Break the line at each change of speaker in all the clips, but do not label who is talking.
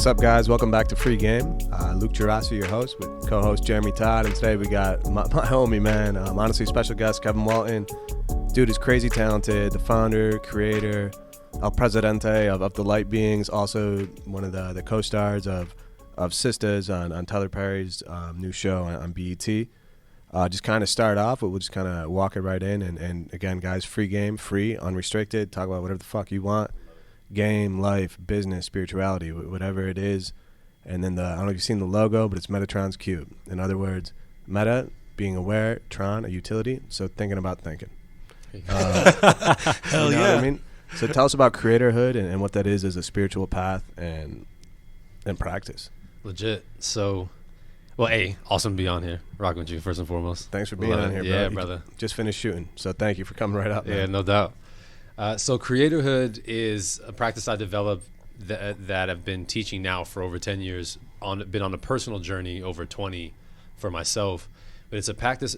What's up, guys? Welcome back to Free Game. Luke Gerasi, your host, with co-host Jeremy Todd, and today we got my homie, man, honestly special guest Kevin Walton. Dude is crazy talented, the founder, creator, El Presidente of the Light Beings, also one of the co-stars of Sisters on Tyler Perry's new show on BET. Just kind of start off, we'll just kind of walk it right in, and again, guys, free game, free, unrestricted, talk about whatever the fuck you want. Game, life, business, spirituality, whatever it is. And then I don't know if you've seen the logo, but it's Metatron's cube. In other words, meta, being aware, tron, a utility, so thinking about thinking.
Hell
you know
yeah.
what I mean? So tell us about Creatorhood and what that is as a spiritual path and practice.
Legit. So, well, awesome to be on here. Rocking with you, first and foremost.
Thanks for being on here, bro.
Yeah,
You
brother.
just finished shooting, so thank you for coming right up, man.
Yeah, no doubt. So Creatorhood is a practice I developed that I've been teaching now for over 10 years, been on a personal journey over 20 for myself. But it's a practice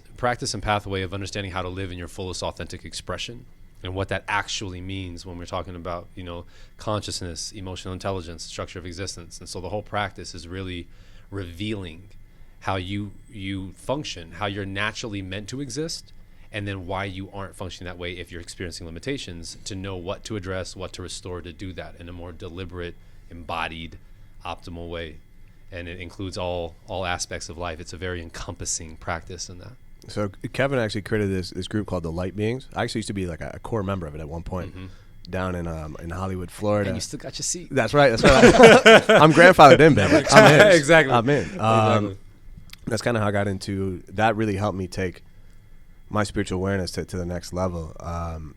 and pathway of understanding how to live in your fullest authentic expression and what that actually means when we're talking about, consciousness, emotional intelligence, structure of existence. And so the whole practice is really revealing how you function, how you're naturally meant to exist, and then why you aren't functioning that way if you're experiencing limitations, to know what to address, what to restore, to do that in a more deliberate, embodied, optimal way. And it includes all aspects of life. It's a very encompassing practice in that.
So Kevin actually created this group called the Light Beings. I actually used to be like a core member of it at one point. Mm-hmm. Down in Hollywood, Florida.
And you still got your seat.
That's right. I'm grandfathered in, baby. I'm in.
Exactly.
I'm in.
Exactly.
That's kind of how I got into that. Really helped me take my spiritual awareness to the next level.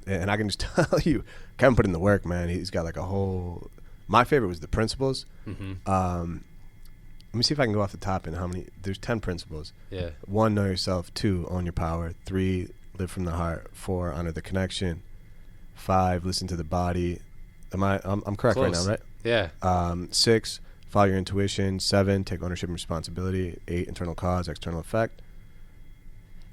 And I can just tell you, Kevin put in the work, man. He's got like a whole. My favorite was the principles.
Mm-hmm.
Let me see if I can go off the top and how many. There's 10 principles.
Yeah.
1, know yourself. 2, own your power. 3, live from the heart. 4, honor the connection. 5, listen to the body. I'm correct
Close.
right now, right?
Yeah.
6, follow your intuition. 7, take ownership and responsibility. 8, internal cause, external effect.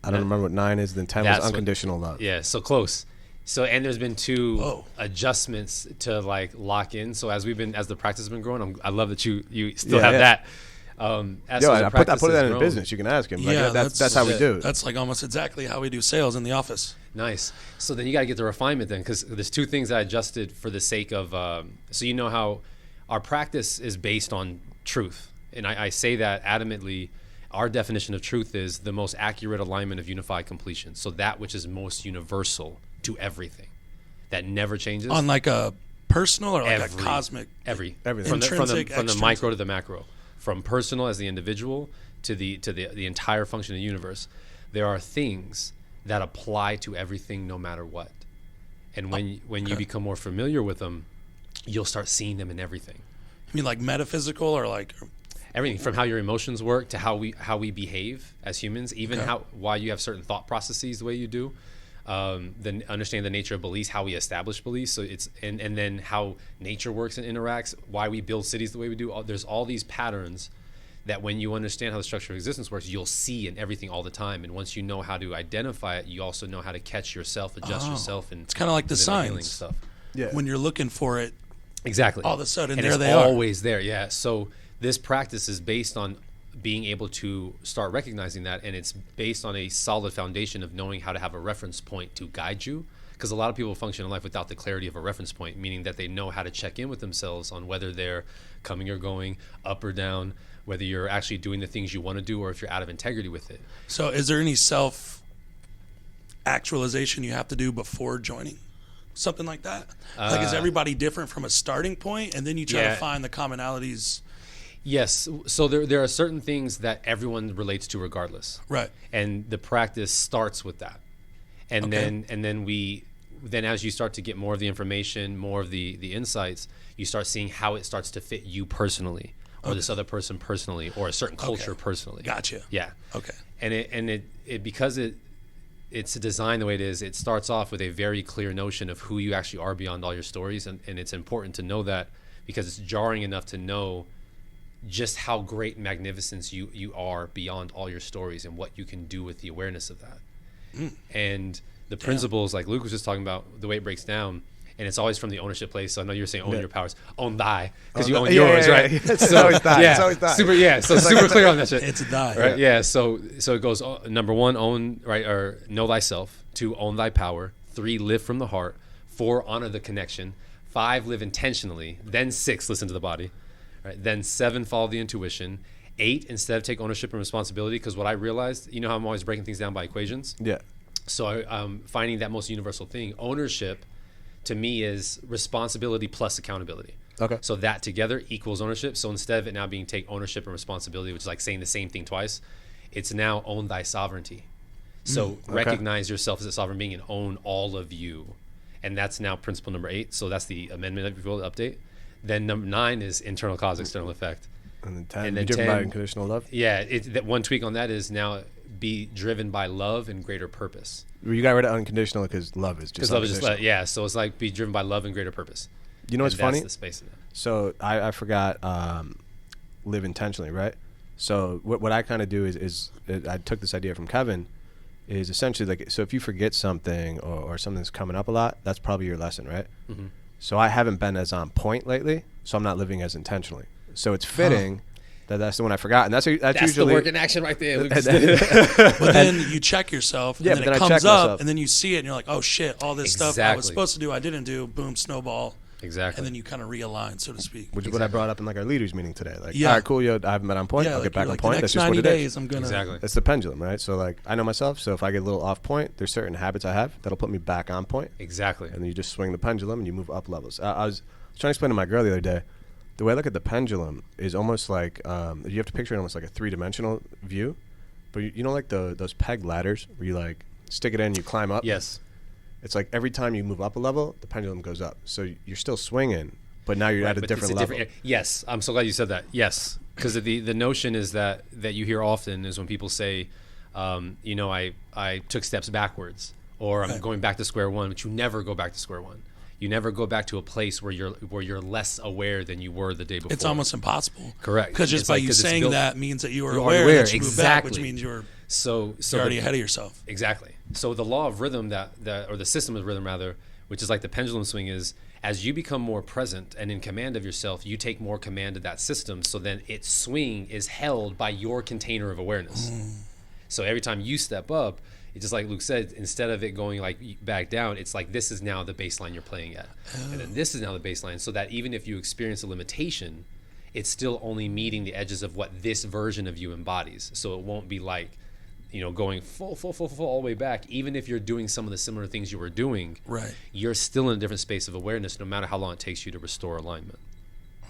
I don't remember what 9 is. Then 10 was unconditional love.
Yeah, so close. So, and there's been 2 adjustments to like lock in. So as the practice has been growing, I love that you still have that.
I put that in business. You can ask him.
Yeah,
like, that's how we do it.
That's like almost exactly how we do sales in the office.
Nice. So then you got to get the refinement then, because there's 2 things I adjusted for the sake of, so you know how our practice is based on truth. And I say that adamantly. Our definition of truth is the most accurate alignment of unified completion. So that which is most universal to everything, that never changes.
On like a personal or like a cosmic?
Everything. From the micro to the macro. From personal as the individual to the entire function of the universe. There are things that apply to everything no matter what. And when you become more familiar with them, you'll start seeing them in everything.
You mean like metaphysical or like...
Everything from how your emotions work to how we behave as humans, even why you have certain thought processes the way you do, then understand the nature of beliefs, how we establish beliefs. So it's and then how nature works and interacts, why we build cities the way we do. There's all these patterns that when you understand how the structure of existence works, you'll see in everything all the time. And once you know how to identify it, you also know how to catch yourself, adjust yourself, and
it's kind of like the signs
stuff.
Yeah.
When you're looking for it,
exactly.
All of a sudden,
and
there they
are.
are.
Always there. Yeah. So this practice is based on being able to start recognizing that, and it's based on a solid foundation of knowing how to have a reference point to guide you, because a lot of people function in life without the clarity of a reference point, meaning that they know how to check in with themselves on whether they're coming or going, up or down, whether you're actually doing the things you want to do or if you're out of integrity with it.
So is there any self-actualization you have to do before joining? Something like that? Like, is everybody different from a starting point, and then you try to find the commonalities? Yes.
So there are certain things that everyone relates to regardless.
Right.
And the practice starts with that. And then as you start to get more of the information, more of the insights, you start seeing how it starts to fit you personally, or this other person personally, or a certain culture personally.
Gotcha.
Yeah.
Okay.
And it because it's designed the way it is, it starts off with a very clear notion of who you actually are beyond all your stories, and it's important to know that, because it's jarring enough to know just how great and magnificent you are beyond all your stories and what you can do with the awareness of that. And the principles, like Luke was just talking about, the way it breaks down, and it's always from the ownership place. So I know you're saying own
Yeah.
your powers, own thy, because you
Oh,
own
yeah,
yours,
yeah,
right?
yeah. It's always thy.
Yeah,
It's always thy.
super. Yeah, so super clear on that shit.
It's a die.
Right. Yeah. So it goes number 1, own, right, or know thyself. 2, own thy power. 3, live from the heart. 4, honor the connection. 5, live intentionally. Then 6, listen to the body. Right. Then 7, follow the intuition. 8, instead of take ownership and responsibility, because what I realized, you know how I'm always breaking things down by equations?
Yeah.
So I'm finding that most universal thing. Ownership, to me, is responsibility plus accountability.
Okay.
So that together equals ownership. So instead of it now being take ownership and responsibility, which is like saying the same thing twice, it's now own thy sovereignty. So recognize yourself as a sovereign being and own all of you. And that's now principle number 8. So that's the amendment, if you will, update. Then number 9 is internal cause, external effect.
And then 10,
And then
driven
10
by unconditional love.
Yeah, that one tweak on that is now be driven by love and greater purpose.
You got rid of unconditional because love is just
Because love is just
unconditional.
yeah. So it's like be driven by love and greater purpose.
You know what's
And
funny?
That's the space in that.
So I forgot live intentionally, right? So what I kind of do is I took this idea from Kevin, is essentially like, so if you forget something or something's coming up a lot, that's probably your lesson, right?
Mm-hmm.
So I haven't been as on point lately, so I'm not living as intentionally. So it's fitting that that's the one I forgot, and that's usually
the work in action right there.
and then-
But then you check yourself, and
Yeah,
then
but
it
then I check
comes up,
myself.
and then you see it, and you're like, oh shit, all this stuff I
Exactly.
was supposed to do, I didn't do, boom, snowball.
Exactly.
And then you kind of realign, so to speak.
which is what I brought up in like our leaders meeting today. Like,
Yeah.
all right, cool, yo, I haven't been on point.
Yeah,
I'll
like,
get back
you're
on
like,
point.
the
That's
next
just
90
what it is.
days, I'm going to...
Exactly.
It's the pendulum, right? So like, I know myself. So if I get a little off point, there's certain habits I have that'll put me back on point.
Exactly.
And then you just swing the pendulum and you move up levels. I was trying to explain to my girl the other day, the way I look at the pendulum is almost like, you have to picture it almost like a 3-dimensional view. But you know, like those peg ladders where you like stick it in, you climb up.
Yes.
It's like every time you move up a level, the pendulum goes up. So you're still swinging, but now you're
Right,
at a
but
different
it's
level.
Yes, I'm so glad you said that. Yes, because the notion is that you hear often is when people say, you know, I took steps backwards, or I'm going back to square one, but you never go back to square one. You never go back to a place where you're less aware than you were the day before.
It's almost impossible.
Correct.
Because just
It's
by
like-
you
'cause it's
saying
built-
that means that you are
You're
aware
aware,
that you moved back, which
exactly.
means you're
So
already ahead of yourself.
Exactly. So the law of rhythm that or the system of rhythm rather, which is like the pendulum swing, is as you become more present and in command of yourself, you take more command of that system. So then its swing is held by your container of awareness. So every time you step up, it's just like Luke said, instead of it going like back down, it's like this is now the baseline you're playing at. And then this is now the baseline, so that even if you experience a limitation, it's still only meeting the edges of what this version of you embodies. So it won't be like, you know, going full all the way back. Even if you're doing some of the similar things you were doing,
Right.
you're still in a different space of awareness, no matter how long it takes you to restore alignment.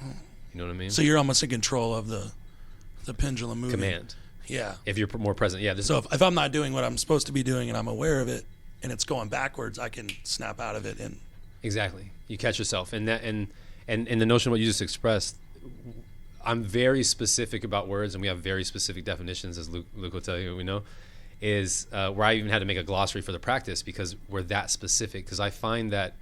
You know what I mean?
So you're almost in control of the pendulum moving.
Command.
Yeah.
If you're more present, yeah.
So if I'm not doing what I'm supposed to be doing and I'm aware of it and it's going backwards, I can snap out of it. And
Exactly. You catch yourself. And that and the notion of what you just expressed, I'm very specific about words, and we have very specific definitions, as Luke will tell you, we know, is where I even had to make a glossary for the practice because we're that specific. Because I find that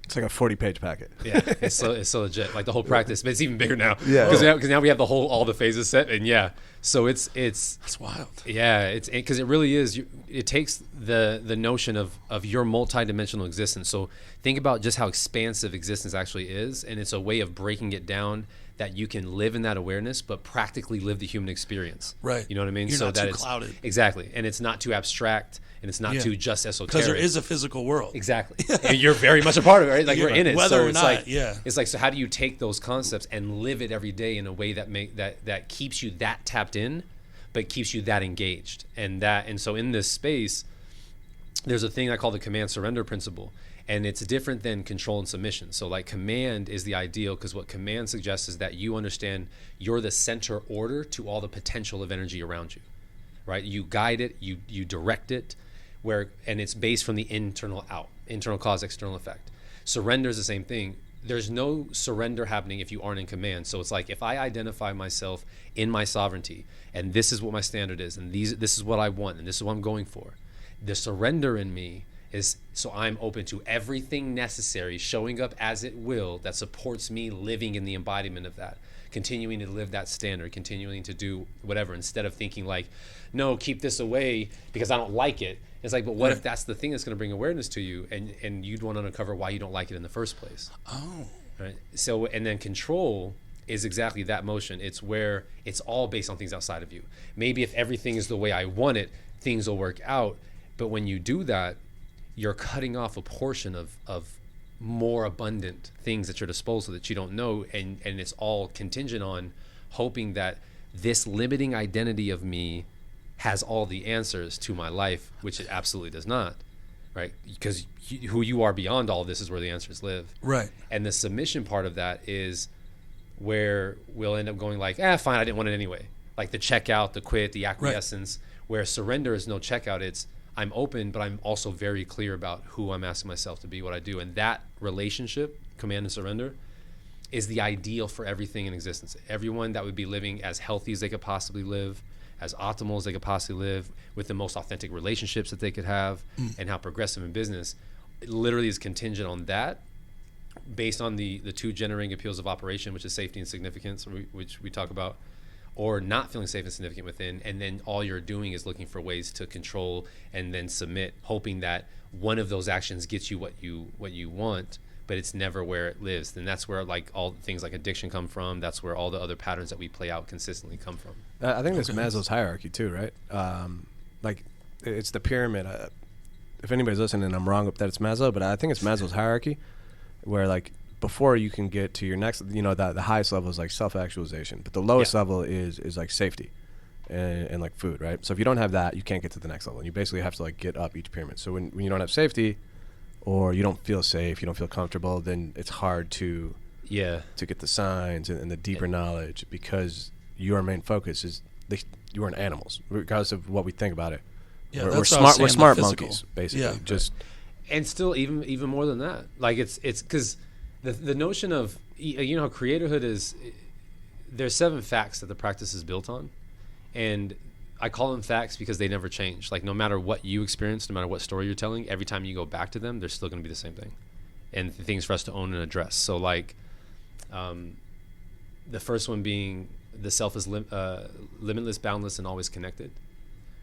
It's like a 40-page packet.
yeah, it's so legit. Like the whole practice, but it's even bigger now.
Yeah.
Because now we have all the phases set, and yeah, so it's
that's wild.
yeah, it's because it really is. It takes the notion of your multidimensional existence. So think about just how expansive existence actually is, and it's a way of breaking it down that you can live in that awareness, but practically live the human experience.
Right.
You know what I mean?
You're
so
not
that
too
it's
clouded.
Exactly, and it's not too abstract, and it's not
Yeah.
too just esoteric.
Because there is a physical world.
Exactly. And you're very much a part of it, right? Like
You're
we're in it.
whether
so
or
it's
not,
like,
yeah.
It's like, so how do you take those concepts and live it every day in a way that keeps you that tapped in, but keeps you that engaged? And so in this space, there's a thing I call the command surrender principle. And it's different than control and submission. So like command is the ideal, because what command suggests is that you understand you're the center order to all the potential of energy around you, right? You guide it, you direct it, and it's based from the internal out, internal cause, external effect. Surrender is the same thing. There's no surrender happening if you aren't in command. So it's like if I identify myself in my sovereignty, and this is what my standard is, and this is what I want, and this is what I'm going for, the surrender in me is so I'm open to everything necessary showing up as it will that supports me living in the embodiment of that. continuing to live that standard, continuing to do whatever, instead of thinking like, no, keep this away because I don't like it. It's like, but what if that's the thing that's going to bring awareness to you, and you'd want to uncover why you don't like it in the first place?
Oh.
Right. So, and then control is exactly that motion. It's where it's all based on things outside of you. Maybe if everything is the way I want it, things will work out. But when you do that, you're cutting off a portion of more abundant things at your disposal that you don't know, and it's all contingent on hoping that this limiting identity of me has all the answers to my life, which it absolutely does not, right? Because who you are beyond all this is where the answers live.
Right.
And the submission part of that is where we'll end up going like, fine, I didn't want it anyway. Like the checkout, the quit, the acquiescence, where surrender is no checkout. It's I'm open, but I'm also very clear about who I'm asking myself to be, what I do. And that relationship, command and surrender, is the ideal for everything in existence. Everyone that would be living as healthy as they could possibly live, as optimal as they could possibly live, with the most authentic relationships that they could have, and how progressive in business, it literally is contingent on that, based on the two generating appeals of operation, which is safety and significance, which we talk about, or not feeling safe and significant within, and then all you're doing is looking for ways to control and then submit, hoping that one of those actions gets you what you want, but it's never where it lives. Then that's where like all things like addiction come from. That's where all the other patterns that we play out consistently come from.
I think that's Maslow's hierarchy too, right? Like it's the pyramid. If anybody's listening, I'm wrong that it's Maslow, but I think it's Maslow's hierarchy, where like before you can get to your next, the highest level is like self-actualization, but the lowest level is like safety and like food, right? So if you don't have that, you can't get to the next level. And you basically have to like get up each pyramid. So when you don't have safety, or you don't feel safe, you don't feel comfortable, then it's hard to get the signs and the deeper knowledge, because your main focus is you are animals, regardless of what we think about it.
Yeah,
we're smart monkeys, basically.
Yeah.
And still even more than that, like it's because the notion of how Creatorhood is, there's 7 facts that the practice is built on, and I call them facts because they never change. Like no matter what you experience, no matter what story you're telling, every time you go back to them, they're still going to be the same thing, and things for us to own and address. So like, the first one being the self is limitless, boundless, and always connected,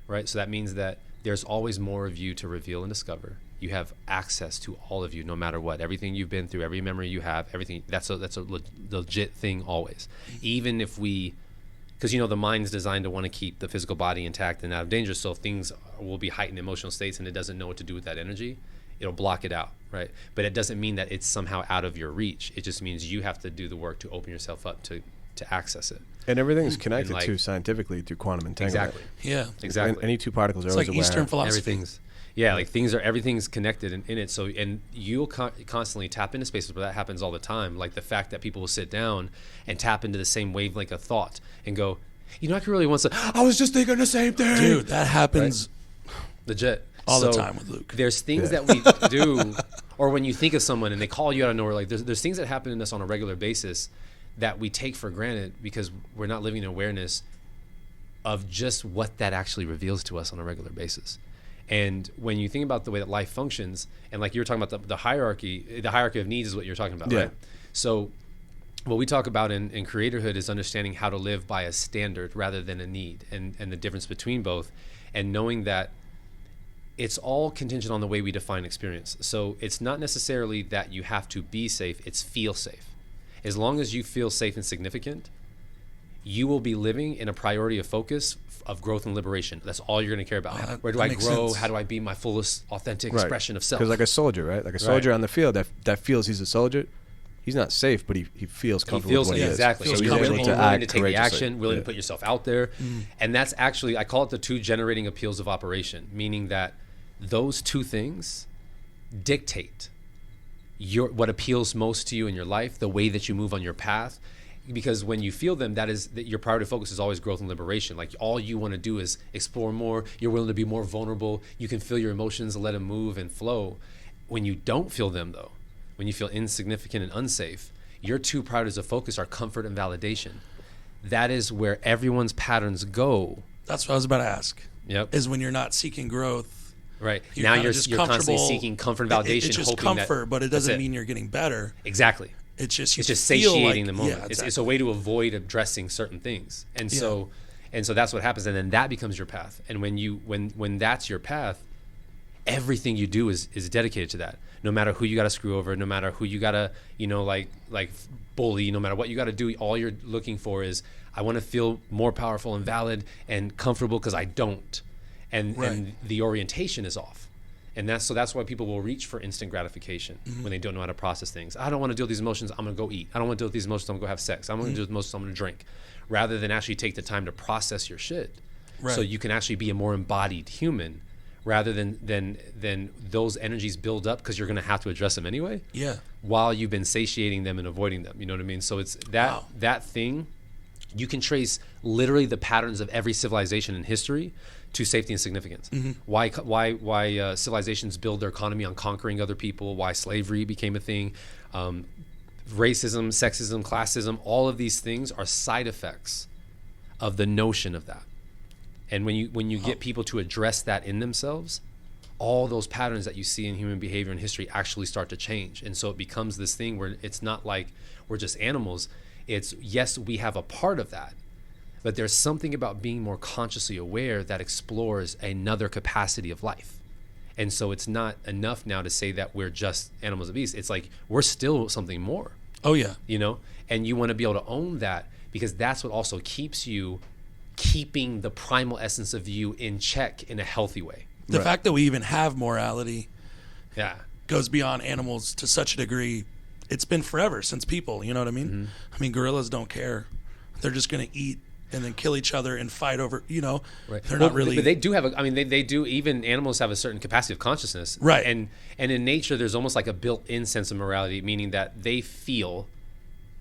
right? So that means that there's always more of you to reveal and discover. You have access to all of you, no matter what. Everything you've been through, every memory you have, everything. That's a legit thing always. Even if because the mind's designed to want to keep the physical body intact and out of danger, so if things will be heightened emotional states and it doesn't know what to do with that energy, it'll block it out, right? But it doesn't mean that it's somehow out of your reach. It just means you have to do the work to open yourself up to access it.
And everything's connected to scientifically through quantum entanglement.
Exactly.
Yeah.
Exactly.
And any two particles are always
like
aware.
Eastern philosophy.
Everything's connected in it. So, and you'll constantly tap into spaces where that happens all the time. Like the fact that people will sit down and tap into the same wavelength of thought and go, I could really want to, I was just thinking the same thing.
Dude, that happens
legit
all the time with Luke.
There's things that we do, or when you think of someone and they call you out of nowhere, like there's things that happen in us on a regular basis that we take for granted because we're not living in awareness of just what that actually reveals to us on a regular basis. And when you think about the way that life functions, and like you were talking about the hierarchy of needs is what you're talking about, right? So what we talk about in Creatorhood is understanding how to live by a standard rather than a need, and the difference between both, and knowing that it's all contingent on the way we define experience. So it's not necessarily that you have to be safe, it's feel safe. As long as you feel safe and significant, you will be living in a priority of focus of growth and liberation. That's all you're going to care about. Where do I grow? Sense. How do I be my fullest authentic expression of self?
Because like a soldier, right? Like a soldier on the field that feels he's a soldier, he's not safe, but he feels comfortable with what he is.
Exactly.
So
he's
able to
willing to take the action, willing to put yourself out there. And that's actually, I call it the 2 generating appeals of operation, meaning that those 2 things dictate what appeals most to you in your life, the way that you move on your path. Because when you feel them, that your priority focus is always growth and liberation. Like all you want to do is explore more. You're willing to be more vulnerable. You can feel your emotions and let them move and flow. When you don't feel them, though, when you feel insignificant and unsafe, your 2 priorities of focus are comfort and validation. That is where everyone's patterns go.
That's what I was about to ask.
Yep.
Is when you're not seeking growth.
Right. Now you're constantly seeking comfort and validation.
It's just comfort, but it doesn't mean you're getting better.
Exactly.
It's just
satiating the moment.
Yeah, exactly.
It's a way to avoid addressing certain things, and so that's what happens, and then that becomes your path. And when that's your path, everything you do is dedicated to that. No matter who you got to screw over, no matter who you got to like bully, no matter what you got to do, all you're looking for is, I want to feel more powerful and valid and comfortable because I don't, and the orientation is off. And that's why people will reach for instant gratification when they don't know how to process things. I don't want to deal with these emotions, I'm going to go eat. I don't want to deal with these emotions, I'm going to go have sex. I'm going to deal with emotions, I'm going to drink. Rather than actually take the time to process your shit. Right. So you can actually be a more embodied human, rather than those energies build up because you're going to have to address them anyway. Yeah. While you've been satiating them and avoiding them. You know what I mean? So it's that thing, you can trace literally the patterns of every civilization in history to safety and significance. Why civilizations build their economy on conquering other people, why slavery became a thing, racism, sexism, classism, all of these things are side effects of the notion of that. And when you get people to address that in themselves, all those patterns that you see in human behavior and history actually start to change. And so it becomes this thing where it's not like we're just animals. It's, yes, we have a part of that, but there's something about being more consciously aware that explores another capacity of life. And so it's not enough now to say that we're just animals of beasts. It's like we're still something more.
Oh, yeah.
You know? And you want to be able to own that, because that's what also keeps you keeping the primal essence of you in check in a healthy way.
The fact that we even have morality goes beyond animals to such a degree. It's been forever since people, you know what I mean? I mean, gorillas don't care. They're just going to eat and then kill each other and fight over, they're not really.
But they do have, they do, even animals have a certain capacity of consciousness.
Right.
And in nature, there's almost like a built-in sense of morality, meaning that they feel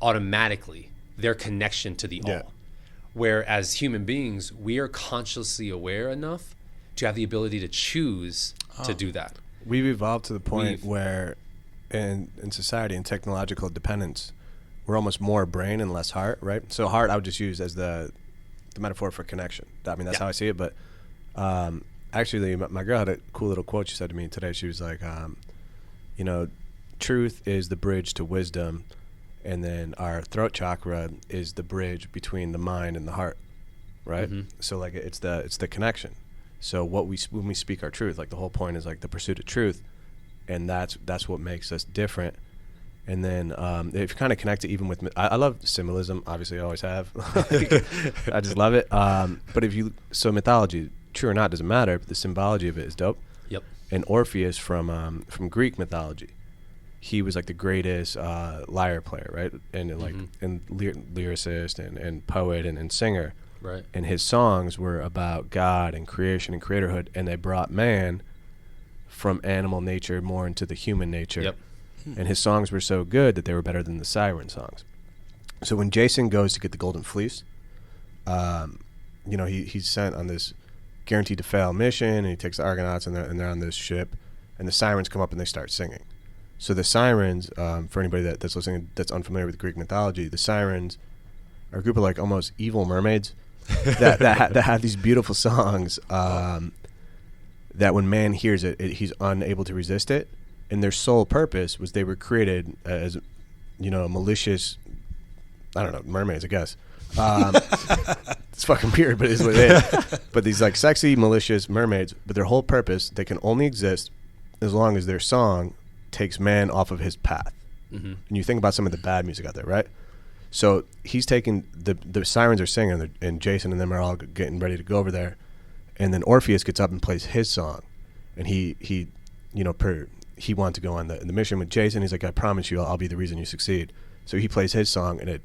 automatically their connection to the all. Whereas human beings, we are consciously aware enough to have the ability to choose to do that.
We've evolved to the point where in society and technological dependence, we're almost more brain and less heart, right? So heart I would just use as the metaphor for connection. I mean, that's how I see it. But actually, my girl had a cool little quote she said to me today. She was like, truth is the bridge to wisdom, and then our throat chakra is the bridge between the mind and the heart, right? So like it's the connection. So when we speak our truth, like the whole point is like the pursuit of truth, and that's what makes us different. And then if you kind of connect it even with, I love symbolism, obviously I always have. I just love it. But so mythology, true or not, doesn't matter, but the symbology of it is dope.
Yep.
And Orpheus from Greek mythology, he was like the greatest lyre player, right? And lyricist and poet and singer.
Right.
And his songs were about God and creation and creatorhood, and they brought man from animal nature more into the human nature.
Yep.
And his songs were so good that they were better than the siren songs. So when Jason goes to get the golden fleece, he's sent on this guaranteed to fail mission, and he takes the Argonauts, and they're on this ship, and the sirens come up and they start singing. So the sirens, for anybody that's listening that's unfamiliar with Greek mythology, the sirens are a group of like almost evil mermaids that have these beautiful songs that when man hears it, he's unable to resist it. And their sole purpose was they were created as, malicious, I don't know, mermaids, I guess. It's fucking weird, but it is what it is. But these like sexy, malicious mermaids, but their whole purpose, they can only exist as long as their song takes man off of his path. And you think about some of the bad music out there, right? So he's taking, the sirens are singing, and Jason and them are all getting ready to go over there. And then Orpheus gets up and plays his song. And he wanted to go on the mission with Jason. He's like, I promise you, I'll be the reason you succeed. So he plays his song, and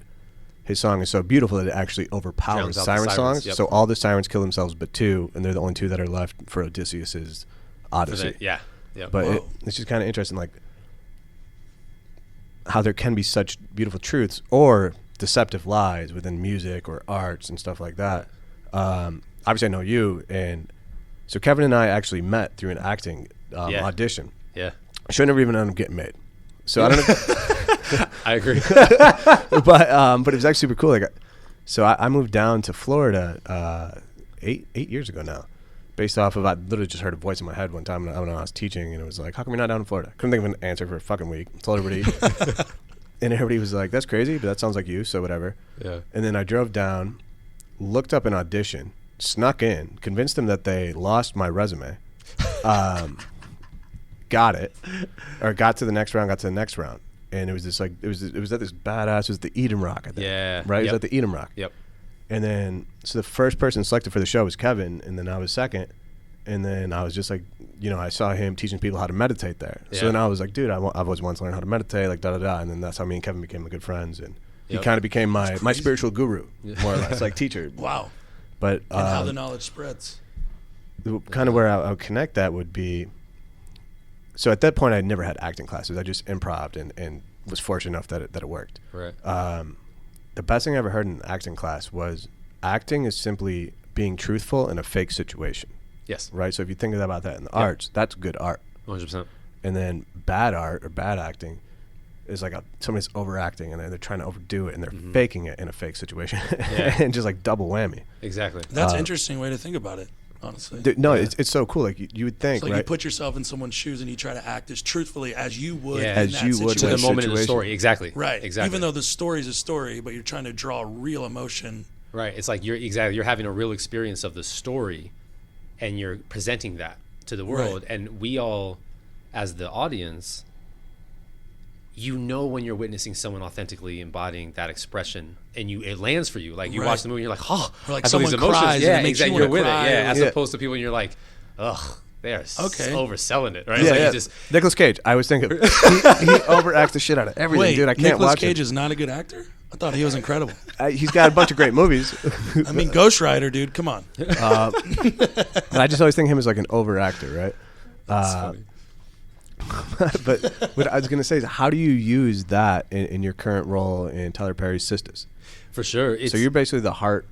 his song is so beautiful that it actually overpowers siren songs. Yep. So all the sirens kill themselves but two, and they're the only two that are left for Odysseus's Odyssey.
Yeah.
But it's just kind of interesting, like how there can be such beautiful truths or deceptive lies within music or arts and stuff like that. Obviously, I know you, and so Kevin and I actually met through an acting audition.
Yeah.
I should never even end up getting made. So I don't know.
I agree.
but it was actually super cool. So I moved down to Florida 8 years ago now, based off of, I literally just heard a voice in my head one time when I was teaching, and it was like, how come you're not down in Florida? Couldn't think of an answer for a fucking week. Told everybody. And everybody was like, that's crazy, but that sounds like you, so whatever.
Yeah.
And then I drove down, looked up an audition, snuck in, convinced them that they lost my resume, got it, or got to the next round. And it was this like, it was at this badass, it was the Eden Rock, I think.
Yeah.
Right? It was at the Eden Rock.
Yep.
And then, so the first person selected for the show was Kevin, and then I was second. And then I was just like, I saw him teaching people how to meditate there. Yeah. So then I was like, dude, I've always wanted to learn how to meditate, like da-da-da. And then that's how me and Kevin became good friends. And he kind of became my spiritual guru, more or less, like teacher.
Wow.
But
and how the knowledge spreads.
Kind of where I would connect that would be, so at that point I never had acting classes. I just improv'd and was fortunate enough that it worked.
Right.
The best thing I ever heard in acting class was acting is simply being truthful in a fake situation.
Yes.
Right? So if you think about that in the arts, that's good art.
100%.
And then bad art or bad acting is like somebody's overacting and they're trying to overdo it and they're faking it in a fake situation. And just like double whammy.
Exactly.
That's an interesting way to think about it, honestly.
It's so cool. Like you would think,
it's like
right?
you put yourself in someone's shoes and you try to act as truthfully as you would
as you would
to the moment in the
situation.
story. Exactly.
Right.
Exactly.
Even though the story is a story, but you're trying to draw real emotion.
Right. It's like you're having a real experience of the story and you're presenting that to the world. Right. And we all, as the audience, when you're witnessing someone authentically embodying that expression, and it lands for you. Like you watch the movie, and you're like, oh,
or like
I feel
someone
these emotions.
cries,
yeah,
and it makes
exactly.
you
You're with
cry.
it, yeah. As opposed to people, and you're like, ugh, they're overselling it, right?
Yeah,
So
yeah.
you just,
Nicolas Cage. I was thinking he overacts the shit out of everything, dude. I can't
Nicolas
watch
Cage
it.
is not a good actor? I thought he was incredible.
He's got a bunch of great movies.
I mean, Ghost Rider, dude. Come on.
But I just always think of him as like an overactor, right?
That's funny.
but what I was going to say is, how do you use that in your current role in Tyler Perry's Sisters?
For sure.
So you're basically the heart,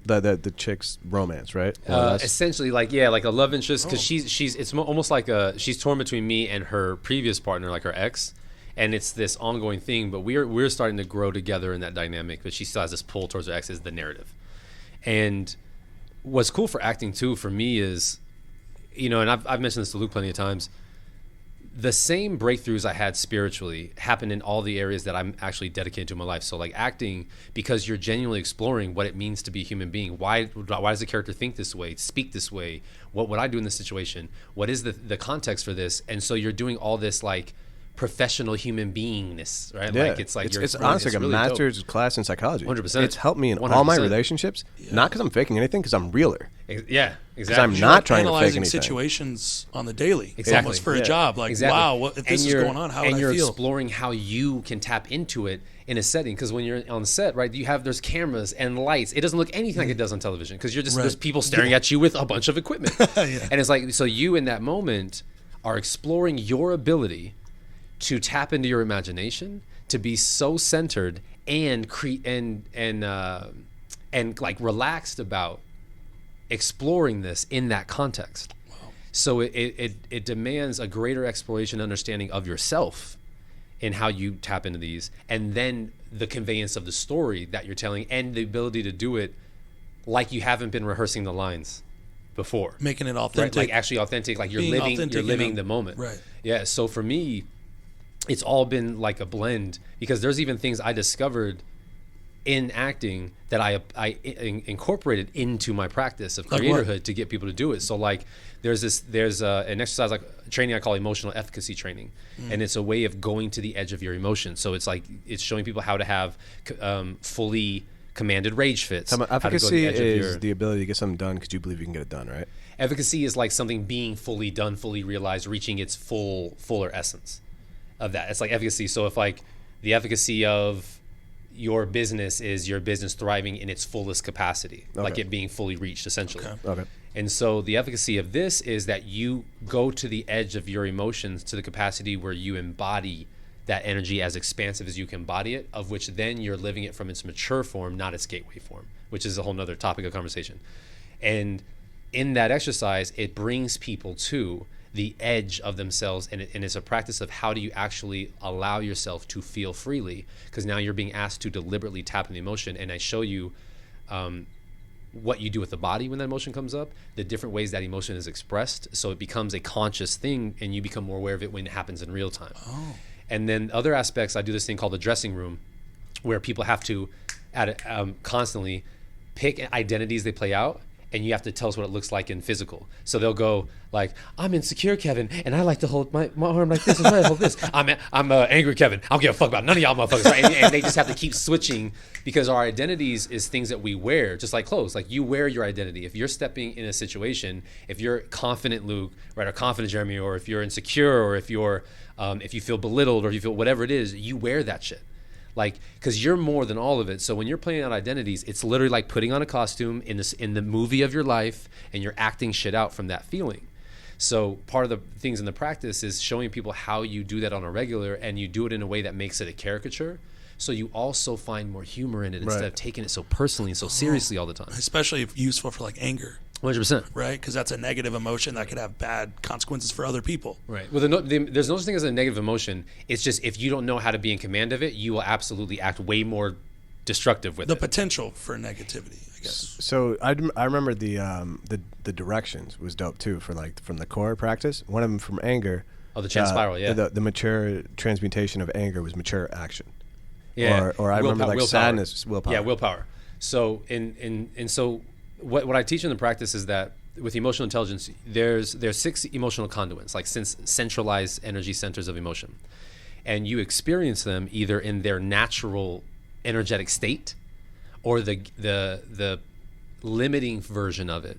the chick's romance, right?
Essentially, like a love interest, because it's almost like she's torn between me and her previous partner, like her ex, and it's this ongoing thing. But we're starting to grow together in that dynamic. But she still has this pull towards her ex, is the narrative. And what's cool for acting too, for me, is, and I've mentioned this to Luke plenty of times. The same breakthroughs I had spiritually happen in all the areas that I'm actually dedicated to in my life. So like acting, because you're genuinely exploring what it means to be a human being. Why does the character think this way, speak this way? What would I do in this situation? What is the context for this? And so you're doing all this like professional human beingness, right?
Yeah.
Like it's
honestly like a
really
master's
dope.
class in psychology.
100%.
It's helped me in
100%.
all my relationships, not because I'm faking anything, because I'm realer.
Yeah, exactly.
Because I'm not trying to fake anything.
Analyzing situations on the daily,
Exactly.
almost for a job. Like, wow, if this is going on, how would I feel?
And you're exploring how you can tap into it in a setting. Because when you're on set, right, there's cameras and lights. It doesn't look anything like it does on television, because there's people staring at you with a bunch of equipment. And it's like, so you in that moment are exploring your ability to tap into your imagination, to be so centered and like relaxed about exploring this in that context. Wow. So it demands a greater exploration, understanding of yourself in how you tap into these, and then the conveyance of the story that you're telling, and the ability to do it like you haven't been rehearsing the lines before,
making it authentic,
right? Like actually authentic, like you're living the moment,
right?
Yeah. So for me, it's all been like a blend, because there's even things I discovered in acting that I incorporated into my practice of Creatorhood to get people to do it. So like there's an exercise, like training I call emotional efficacy training, and it's a way of going to the edge of your emotions. So it's like it's showing people how to have fully commanded rage fits.
Efficacy is the ability to get something done because you believe you can get it done, right?
Efficacy is like something being fully done, fully realized, reaching its fuller essence of that. It's like efficacy. So if like the efficacy of your business is your business thriving in its fullest capacity, like it being fully reached, essentially.
Okay.
And so the efficacy of this is that you go to the edge of your emotions to the capacity where you embody that energy as expansive as you can embody it, of which then you're living it from its mature form, not its gateway form, which is a whole nother topic of conversation. And in that exercise, it brings people to the edge of themselves, and it's a practice of how do you actually allow yourself to feel freely, because now you're being asked to deliberately tap into the emotion, and I show you what you do with the body when that emotion comes up, the different ways that emotion is expressed, so it becomes a conscious thing and you become more aware of it when it happens in real time. And then other aspects, I do this thing called the dressing room, where people have to constantly pick identities they play out, and you have to tell us what it looks like in physical. So they'll go like, I'm insecure Kevin, and I like to hold my arm like this, and I hold this. I'm angry Kevin. I don't give a fuck about none of y'all motherfuckers. Right? And they just have to keep switching, because our identities is things that we wear, just like clothes. Like you wear your identity. If you're stepping in a situation, if you're confident Luke, right, or confident Jeremy, or if you're insecure, or if you feel belittled, or you feel whatever it is, you wear that shit. Like, because you're more than all of it. So when you're playing out identities, it's literally like putting on a costume in the movie of your life, and you're acting shit out from that feeling. So part of the things in the practice is showing people how you do that on a regular, and you do it in a way that makes it a caricature. So you also find more humor in it instead of taking it so personally and so seriously all the time.
Especially if useful for like anger.
100%.
Right? Because that's a negative emotion that could have bad consequences for other people.
Right. Well, there's no such thing as a negative emotion. It's just if you don't know how to be in command of it, you will absolutely act way more destructive with
the
it.
potential for negativity, I guess.
So I remember the directions was dope too, for like from the core practice. One of them from anger.
Oh, the chant spiral, yeah.
The mature transmutation of anger was mature action.
Yeah.
Or I remember like willpower. Sadness, willpower.
Yeah, willpower. So and so what I teach in the practice is that with emotional intelligence, there's 6 emotional conduits, like centralized energy centers of emotion, and you experience them either in their natural energetic state, or the limiting version of it,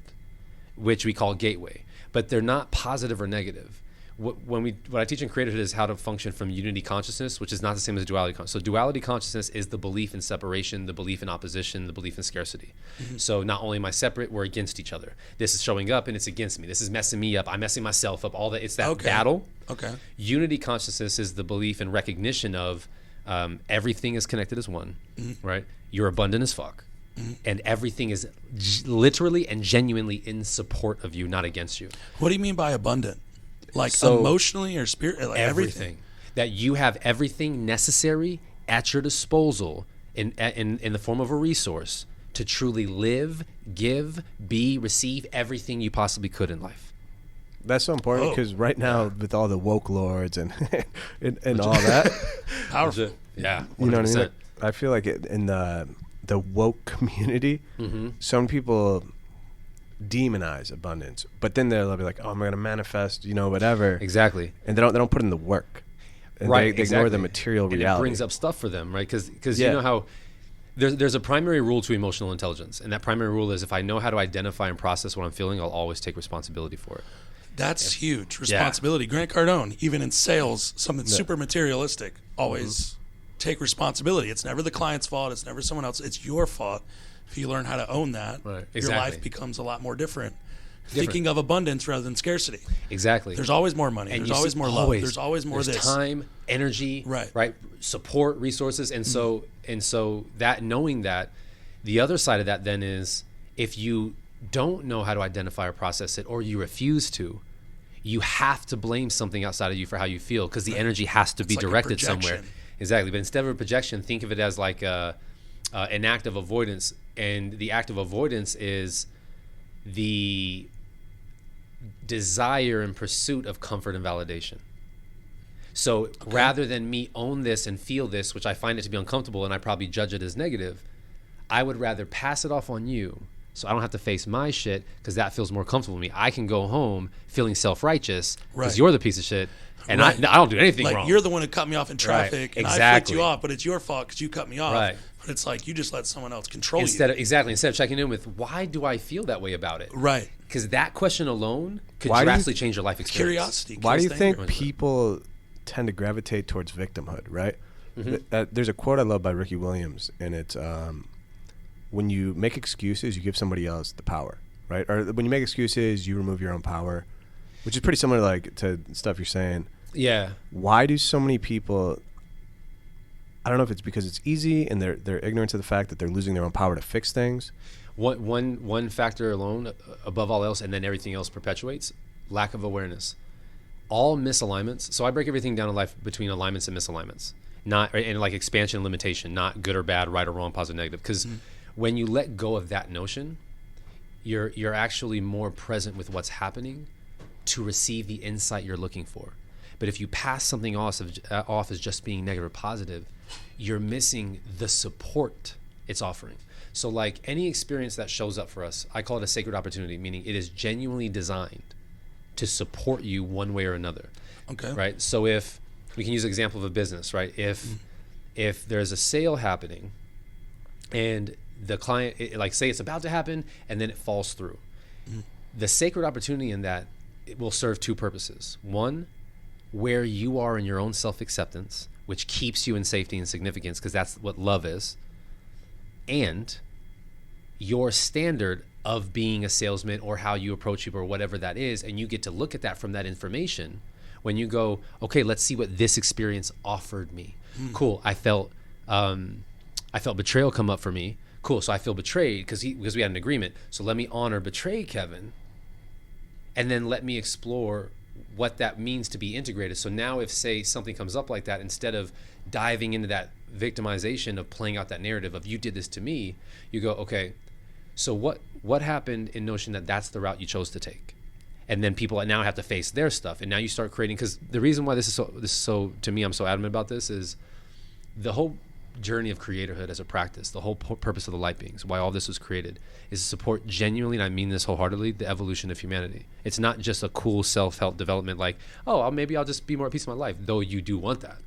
which we call gateway. But they're not positive or negative. What I teach in Creatorhood is how to function from unity consciousness, which is not the same as duality consciousness. So duality consciousness is the belief in separation, the belief in opposition, the belief in scarcity. Mm-hmm. So not only am I separate, we're against each other. This is showing up and it's against me. This is messing me up. I'm messing myself up. All that. It's that battle.
Okay.
Unity consciousness is the belief and recognition of everything is connected as one, right? You're abundant as fuck. Mm-hmm. And everything is literally and genuinely in support of you, not against you.
What do you mean by abundant? Like so emotionally or spirit, like everything.
That you have everything necessary at your disposal in the form of a resource to truly live, give, be, receive everything you possibly could in life.
That's so important, because right now with all the woke lords and all that,
powerful. Yeah, 100%.
You know what I mean? I feel like in the woke community, some people demonize abundance, but then they'll be like, oh, I'm going to manifest, whatever.
Exactly.
And they don't put in the work. And
right,
they ignore the material reality.
And it brings up stuff for them, right? Because you know how there's a primary rule to emotional intelligence, and that primary rule is if I know how to identify and process what I'm feeling, I'll always take responsibility for it.
That's huge. Responsibility. Yeah. Grant Cardone, even in sales, something super materialistic, always take responsibility. It's never the client's fault. It's never someone else. It's your fault. If you learn how to own that, your life becomes a lot more different. Thinking of abundance rather than scarcity.
Exactly.
There's always more money. There's always more love. There's always more
there's time, energy, right? Support, resources. And so that knowing that, the other side of that then is if you don't know how to identify or process it, or you refuse to, you have to blame something outside of you for how you feel, because the energy has to be directed somewhere. Exactly. But instead of a projection, think of it as like an act of avoidance. And the act of avoidance is the desire and pursuit of comfort and validation. So rather than me own this and feel this, which I find it to be uncomfortable and I probably judge it as negative, I would rather pass it off on you so I don't have to face my shit, because that feels more comfortable to me. I can go home feeling self-righteous because you're the piece of shit. And I don't do anything wrong.
You're the one who cut me off in traffic, and I flicked you off, but it's your fault because you cut me off.
Right.
But it's like you just let someone else control you.
Instead of checking in with, why do I feel that way about it?
Right.
Because that question alone could drastically change your life experience.
Curiosity.
Why do you think people tend to gravitate towards victimhood, right? There's a quote I love by Ricky Williams, and it's when you make excuses, you give somebody else the power, right? Or when you make excuses, you remove your own power, which is pretty similar to stuff you're saying.
Yeah.
Why do so many people, I don't know if it's because it's easy and they're ignorant to the fact that they're losing their own power to fix things.
One factor alone, above all else, and then everything else perpetuates, lack of awareness. All misalignments. So I break everything down in life between alignments and misalignments, and like expansion and limitation, not good or bad, right or wrong, positive, negative. Because when you let go of that notion, you're actually more present with what's happening to receive the insight you're looking for. But if you pass something off as just being negative or positive, you're missing the support it's offering. So like any experience that shows up for us, I call it a sacred opportunity, meaning it is genuinely designed to support you one way or another.
Okay.
Right? So if we can use an example of a business, right? If there's a sale happening and the client, like say it's about to happen and then it falls through. The sacred opportunity in that, it will serve two purposes. One, where you are in your own self-acceptance, which keeps you in safety and significance, because that's what love is. And your standard of being a salesman or how you approach people or whatever that is, and you get to look at that from that information when you go, okay, let's see what this experience offered me. Cool, I felt betrayal come up for me. Cool, so I feel betrayed because we had an agreement. So let me honor betray Kevin, and then let me explore what that means to be integrated. So now if, say, something comes up like that, instead of diving into that victimization of playing out that narrative of you did this to me, you go, okay, so what happened in notion that that's the route you chose to take? And then people now have to face their stuff. And now you start creating, because the reason why this is so, to me, I'm so adamant about this is the whole journey of creatorhood as a practice, the whole purpose of the Light Beings, why all this was created, is to support genuinely, and I mean this wholeheartedly, the evolution of humanity. It's not just a cool self-help development like, oh, maybe I'll just be more at peace in my life, though you do want that.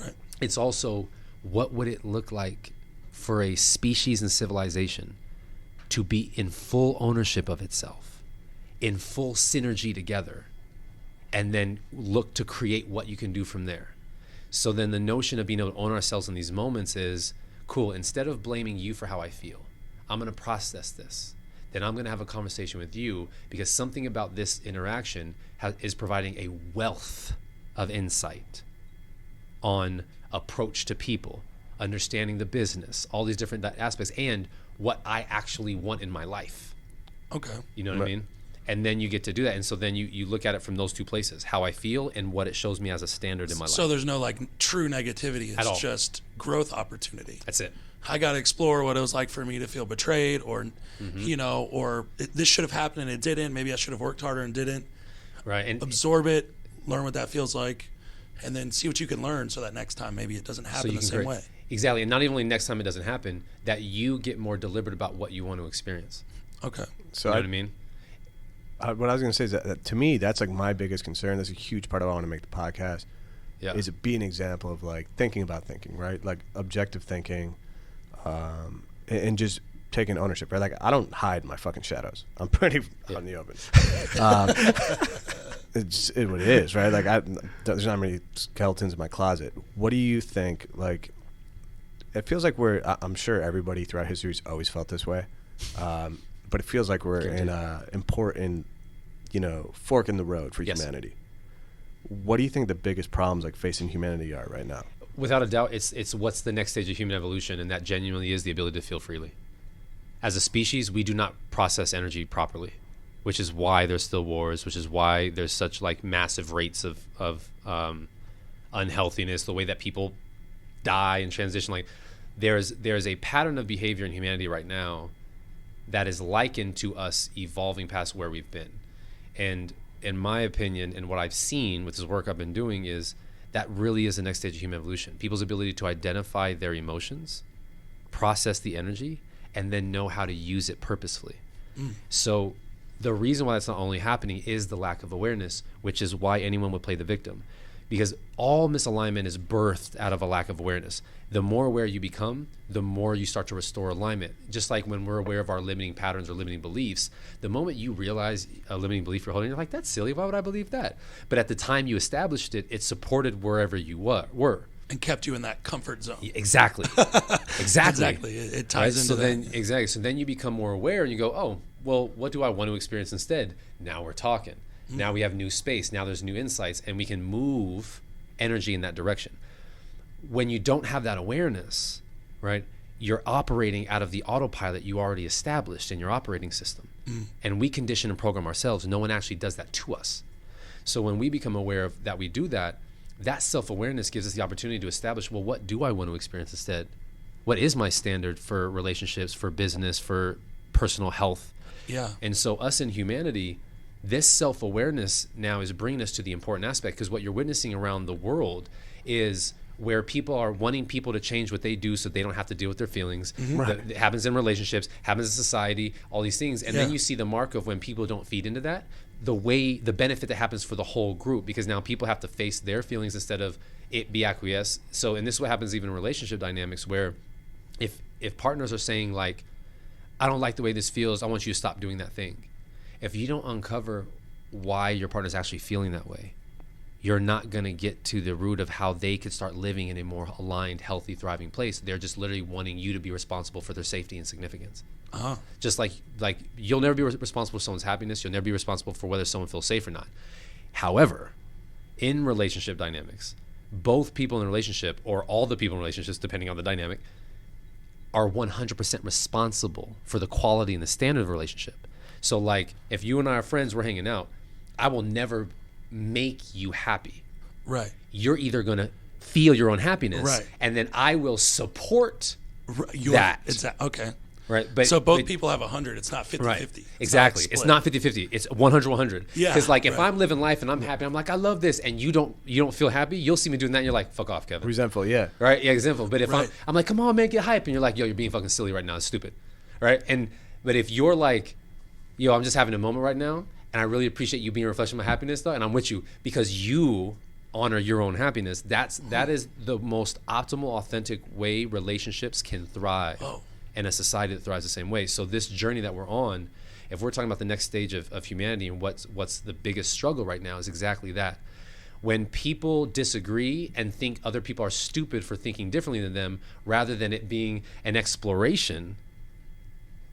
Right.
It's also, what would it look like for a species and civilization to be in full ownership of itself, in full synergy together, and then look to create what you can do from there. So then the notion of being able to own ourselves in these moments is, cool, instead of blaming you for how I feel, I'm going to process this. Then I'm going to have a conversation with you because something about this interaction is providing a wealth of insight on approach to people, understanding the business, all these different aspects, and what I actually want in my life.
Okay.
You know what I mean? And then you get to do that. And so then you look at it from those two places, how I feel and what it shows me as a standard in my life.
So there's no like true negativity. It's just growth opportunity.
That's it.
I got to explore what it was like for me to feel betrayed or, this should have happened and it didn't. Maybe I should have worked harder and didn't.
Right. And
absorb it, learn what that feels like, and then see what you can learn so that next time maybe it doesn't happen the same way.
Exactly. And not only next time it doesn't happen, that you get more deliberate about what you want to experience.
Okay.
So
you know what I mean?
What I was going to say is that to me, that's like my biggest concern. That's a huge part of why I want to make the podcast.
Yeah.
Is it be an example of like thinking about thinking, right? Like objective thinking, and just taking ownership, right? Like I don't hide my fucking shadows. I'm pretty out in the open. It's what it is, right? Like there's not many skeletons in my closet. What do you think? Like, it feels like I'm sure everybody throughout history has always felt this way. But it feels like we're in a important, fork in the road for humanity. What do you think the biggest problems like facing humanity are right now?
Without a doubt, it's what's the next stage of human evolution, and that genuinely is the ability to feel freely. As a species, we do not process energy properly, which is why there's still wars, which is why there's such like massive rates of unhealthiness, the way that people die and transition. Like there's a pattern of behavior in humanity right now that is likened to us evolving past where we've been. And in my opinion, and what I've seen with this work I've been doing, is that really is the next stage of human evolution. People's ability to identify their emotions, process the energy, and then know how to use it purposefully. So the reason why that's not only happening is the lack of awareness, which is why anyone would play the victim. Because all misalignment is birthed out of a lack of awareness. The more aware you become, the more you start to restore alignment. Just like when we're aware of our limiting patterns or limiting beliefs, the moment you realize a limiting belief you're holding, you're like, that's silly, why would I believe that? But at the time you established it, it supported wherever you were.
And kept you in that comfort zone.
Exactly.
Exactly. It ties into that.
Exactly. So then you become more aware and you go, oh, well, what do I want to experience instead? Now we're talking. Now we have new space. Now there's new insights, and we can move energy in that direction. When you don't have that awareness, right, you're operating out of the autopilot you already established in your operating system. And we condition and program ourselves. No one actually does that to us. So when we become aware of that we do that, that self-awareness gives us the opportunity to establish, well, what do I want to experience instead? What is my standard for relationships, for business, for personal health?
Yeah.
And so us in humanity, This self-awareness now is bringing us to the important aspect, because what you're witnessing around the world is where people are wanting people to change what they do so they don't have to deal with their feelings. It happens in relationships, happens in society, all these things. And then you see the mark of when people don't feed into that, the benefit that happens for the whole group, because now people have to face their feelings instead of it be acquiesced. So, and this is what happens even in relationship dynamics, where if partners are saying like, I don't like the way this feels, I want you to stop doing that thing. If you don't uncover why your partner's actually feeling that way, you're not going to get to the root of how they could start living in a more aligned, healthy, thriving place. They're just literally wanting you to be responsible for their safety and significance. Just like you'll never be responsible for someone's happiness. You'll never be responsible for whether someone feels safe or not. However, in relationship dynamics, both people in a relationship, or all the people in relationships, depending on the dynamic, are 100% responsible for the quality and the standard of the relationship. So like, if you and I are friends, we're hanging out, I will never make you happy.
Right.
You're either going to feel your own happiness,
right,
and then I will support that.
Okay.
Right. But
so both people have 100. It's not 50-50.
Right. Exactly. It's not 50-50. It's 100-100.
Yeah.
Because like if I'm living life and I'm happy, I'm like, I love this, and you don't feel happy, you'll see me doing that and you're like, fuck off, Kevin.
Resentful, yeah.
Right? Yeah, resentful. But if I'm like, come on, man, get hype, and you're like, yo, you're being fucking silly right now. It's stupid. Right? But if you're like, yo, I'm just having a moment right now, and I really appreciate you being a reflection of my happiness, though, and I'm with you because you honor your own happiness. That is the most optimal, authentic way relationships can thrive. And a society that thrives the same way. So this journey that we're on, if we're talking about the next stage of humanity and what's the biggest struggle right now, is exactly that. When people disagree and think other people are stupid for thinking differently than them, rather than it being an exploration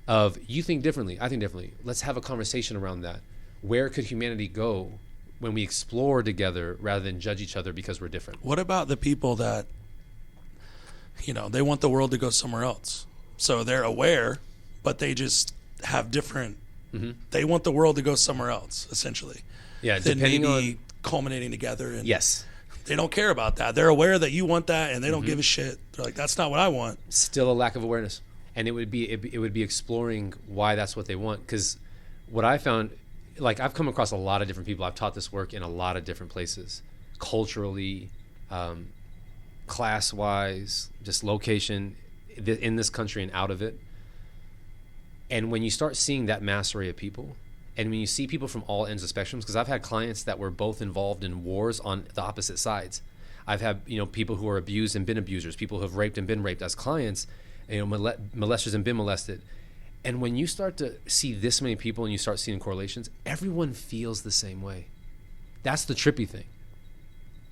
of, you think differently, I think differently, let's have a conversation around that. Where could humanity go when we explore together rather than judge each other because we're different?
What about the people that, they want the world to go somewhere else? So they're aware, but they just have different, they want the world to go somewhere else, essentially.
Yeah,
depending on culminating together. And
yes.
They don't care about that. They're aware that you want that, and they don't give a shit. They're like, that's not what I want.
Still a lack of awareness. And it would be exploring why that's what they want. Because what I found, like, I've come across a lot of different people. I've taught this work in a lot of different places, culturally, class-wise, just location, in this country and out of it. And when you start seeing that mass array of people, and when you see people from all ends of spectrums, because I've had clients that were both involved in wars on the opposite sides. I've had people who are abused and been abusers, people who have raped and been raped as clients, molesters and been molested. And when you start to see this many people and you start seeing correlations, everyone feels the same way. That's the trippy thing.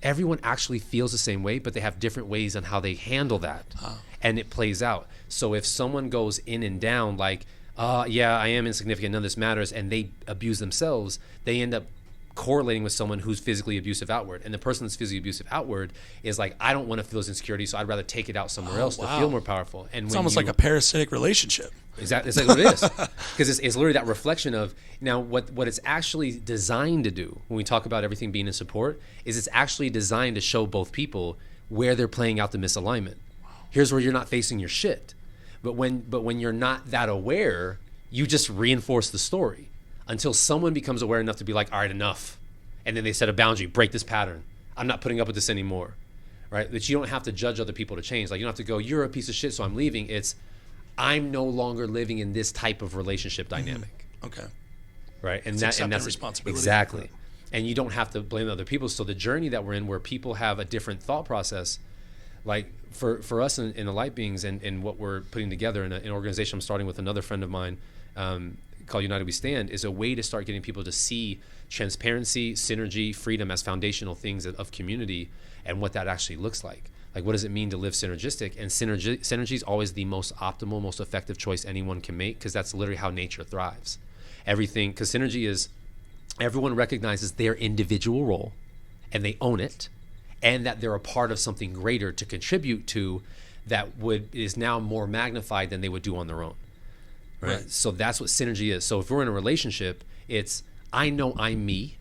Everyone actually feels the same way, but they have different ways on how they handle that. And it plays out. So if someone goes in and down, like, yeah, I am insignificant, none of this matters, and they abuse themselves, they end up correlating with someone who's physically abusive outward. And the person that's physically abusive outward is like, I don't want to feel those insecurities, so I'd rather take it out somewhere else to feel more powerful. And
it's almost like a parasitic relationship.
Exactly, it's like what it is. Because it's literally that reflection of, now what it's actually designed to do, when we talk about everything being in support, is it's actually designed to show both people where they're playing out the misalignment. Here's where you're not facing your shit. But when you're not that aware, you just reinforce the story until someone becomes aware enough to be like, all right, enough. And then they set a boundary, break this pattern. I'm not putting up with this anymore, right? That you don't have to judge other people to change. Like, you don't have to go, you're a piece of shit, so I'm leaving. It's, I'm no longer living in this type of relationship dynamic.
Okay.
Right? And
that's
responsibility. Exactly. And you don't have to blame other people. So the journey that we're in, where people have a different thought process, like for us in the Light Beings and what we're putting together in an organization I'm starting with another friend of mine called United We Stand, is a way to start getting people to see transparency, synergy, freedom as foundational things of community, and what that actually looks like. Like, what does it mean to live synergistic? And synergy is always the most optimal, most effective choice anyone can make, because that's literally how nature thrives. Everything, because synergy is, everyone recognizes their individual role and they own it, and that they're a part of something greater to contribute to that is now more magnified than they would do on their own. Right? So that's what synergy is. So if we're in a relationship, it's, I know I'm me,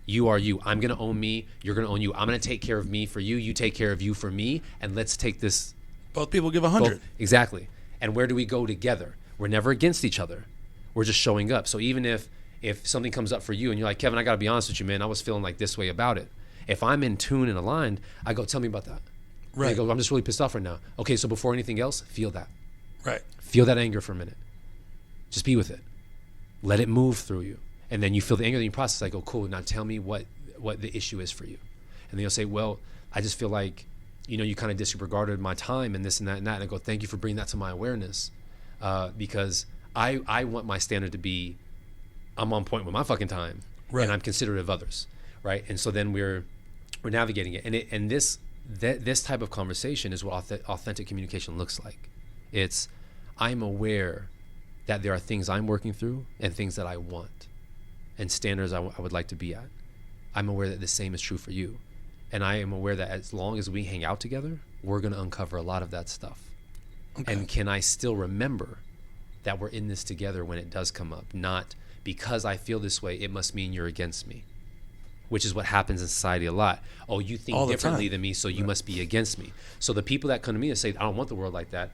you are you. I'm going to own me, you're going to own you. I'm going to take care of me for you, you take care of you for me, and let's take this.
Both people give 100.
Exactly. And where do we go together? We're never against each other. We're just showing up. So even if if something comes up for you and you're like, Kevin, I got to be honest with you, man, I was feeling like this way about it. If I'm in tune and aligned, I go, tell me about that. Right. And I go, I'm just really pissed off right now. Okay, so before anything else, feel that.
Right.
Feel that anger for a minute. Just be with it. Let it move through you. And then you feel the anger, then you process. I go, cool, now tell me what the issue is for you. And then you'll say, well, I just feel like, you kind of disregarded my time and this and that and that. And I go, thank you for bringing that to my awareness. Because I want my standard to be, I'm on point with my fucking time, right, and I'm considerate of others, right? And so then we're navigating it, and this type of conversation is what authentic communication looks like. It's, I'm aware that there are things I'm working through and things that I want, and standards I would like to be at. I'm aware that the same is true for you, and I am aware that as long as we hang out together, we're going to uncover a lot of that stuff. Okay. And can I still remember that we're in this together when it does come up? Not because I feel this way, it must mean you're against me, which is what happens in society a lot. Oh, you think differently than me, so you must be against me. So the people that come to me and say, I don't want the world like that,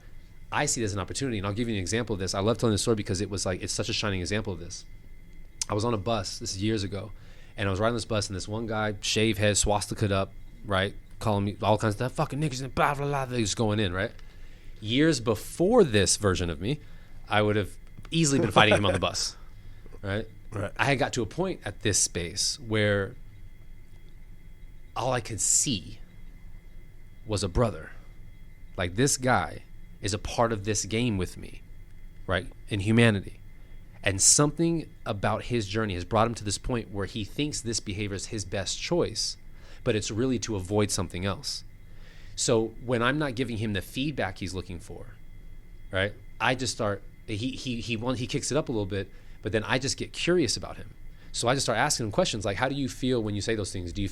I see it as an opportunity. And I'll give you an example of this. I love telling this story because it's such a shining example of this. I was on a bus, this is years ago, and I was riding this bus, and this one guy, shaved head, swastika'd up, right, calling me all kinds of stuff, fucking niggas, and blah, blah, blah, just going in, right? Years before this version of me, I would have easily been fighting him on the bus, right? I had got to a point at this space where all I could see was a brother. Like, this guy is a part of this game with me, right, in humanity. And something about his journey has brought him to this point where he thinks this behavior is his best choice, but it's really to avoid something else. So when I'm not giving him the feedback he's looking for, right, I just start, he kicks it up a little bit, but then I just get curious about him. So I just start asking him questions like, how do you feel when you say those things? Do you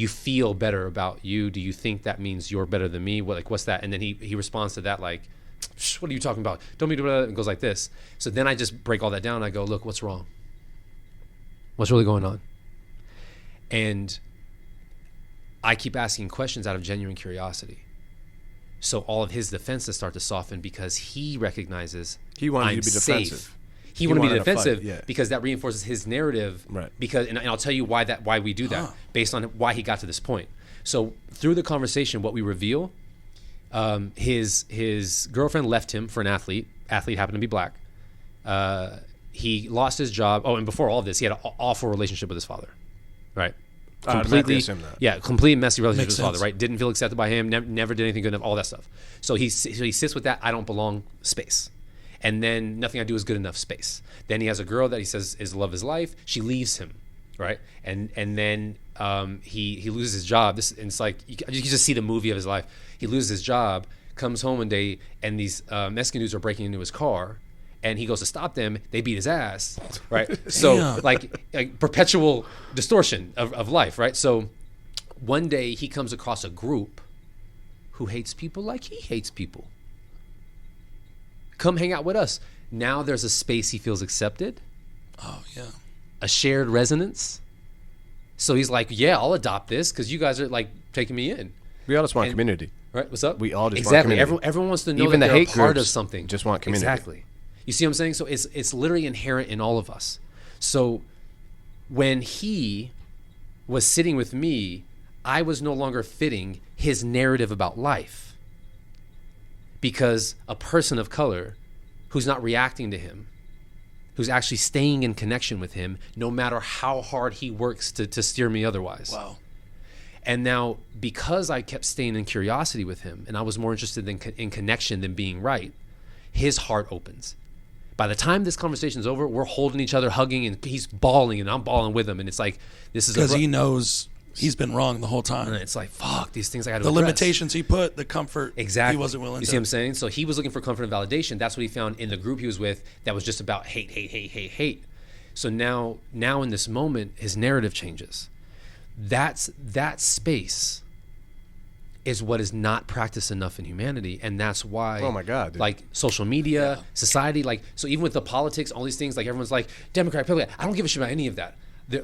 feel better about you? Do you think that means you're better than me? What's that? And then he responds to that like, what are you talking about? Don't be doing that. And goes like this. So then I just break all that down. And I go, look, what's wrong? What's really going on? And I keep asking questions out of genuine curiosity. So all of his defenses start to soften because he recognizes
he wanted
I'm
you to be
safe.
defensive.
He wanted to be defensive because that reinforces his narrative.
Right.
Because, and I'll tell you why we do that based on why he got to this point. So through the conversation, what we reveal, his girlfriend left him for an athlete. Athlete happened to be black. He lost his job. Oh, and before all of this, he had an awful relationship with his father. Right. Completely, complete messy relationship with his father, right? Didn't feel accepted by him, never did anything good enough, all that stuff. So he sits with that I don't belong space. And then nothing I do is good enough space. Then he has a girl that he says is the love of his life. She leaves him, right? And then he loses his job. And it's like you can just see the movie of his life. He loses his job, comes home one day, and these Mexican dudes are breaking into his car. And he goes to stop them. They beat his ass, right? So like perpetual distortion of life, right? So one day he comes across a group who hates people like he hates people. Come hang out with us. Now there's a space he feels accepted.
Oh, yeah. A
shared resonance. So he's like, yeah, I'll adopt this because you guys are like taking me in.
We all just want community.
Right? What's up?
We all just want community.
Everyone wants to know
even
that
the
they're
hate
a part
groups
of something.
Just want community.
Exactly. You see what I'm saying? So it's literally inherent in all of us. So when he was sitting with me, I was no longer fitting his narrative about life because a person of color who's not reacting to him, who's actually staying in connection with him, no matter how hard he works to steer me otherwise.
Wow.
And now because I kept staying in curiosity with him and I was more interested in connection than being right, his heart opens. By the time this conversation is over, we're holding each other, hugging, and he's bawling, and I'm bawling with him. And it's like, this is
because he knows he's been wrong the whole time.
And it's like, fuck, these things I got to
the
address.
Limitations he put, the comfort
exactly.
he wasn't willing to.
You see what I'm saying? So he was looking for comfort and validation. That's what he found in the group he was with that was just about hate. So now in this moment, his narrative changes. That space is what is not practiced enough in humanity, and that's why
oh my God, dude.
Like social media, society, like so even with the politics, all these things, like everyone's like Democrat, Republican, I don't give a shit about any of that.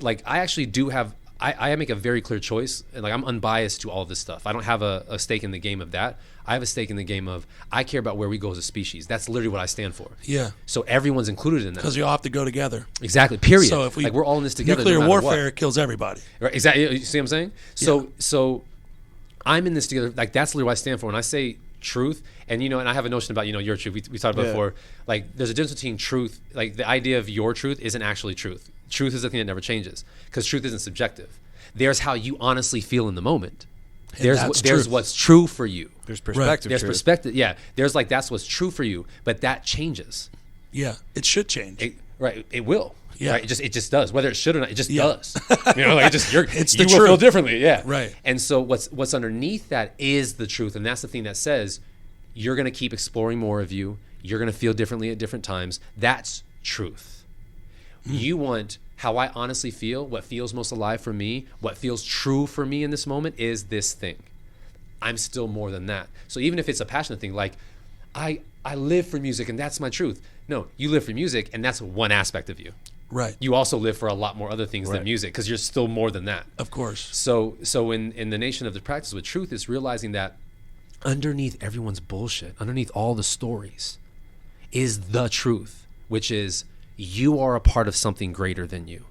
Like I actually do have I make a very clear choice, and like I'm unbiased to all this stuff. I don't have a stake in the game of that. I have a stake in the game of I care about where we go as a species. That's literally what I stand for.
Yeah.
So everyone's included in that.
Because you all have to go together.
Exactly. Period.
So if
we're all in this together.
Nuclear
no
warfare
what.
kills everybody.
Right. Exactly. You see what I'm saying? So I'm in this together. Like that's literally what I stand for. When I say truth, and and I have a notion about your truth. We talked about before. Like there's a difference between truth. Like the idea of your truth isn't actually truth. Truth is the thing that never changes because truth isn't subjective. There's how you honestly feel in the moment. There's what's true for you.
There's perspective.
There's perspective. Yeah. There's like that's what's true for you, but that changes.
Yeah. It should change.
It will.
Yeah.
Right? It just does. Whether it should or not, it just does.
Like
it just you will feel differently. Yeah.
Right.
And so what's underneath that is the truth, and that's the thing that says you're going to keep exploring more of you. You're going to feel differently at different times. That's truth. You want how I honestly feel, what feels most alive for me, what feels true for me in this moment is this thing. I'm still more than that. So even if it's a passionate thing, like I live for music and that's my truth. No, you live for music and that's one aspect of you.
Right.
You also live for a lot more other things than music because you're still more than that.
Of course.
So in the nation of the practice with truth is realizing that underneath everyone's bullshit, underneath all the stories is the truth, which is you are a part of something greater than you.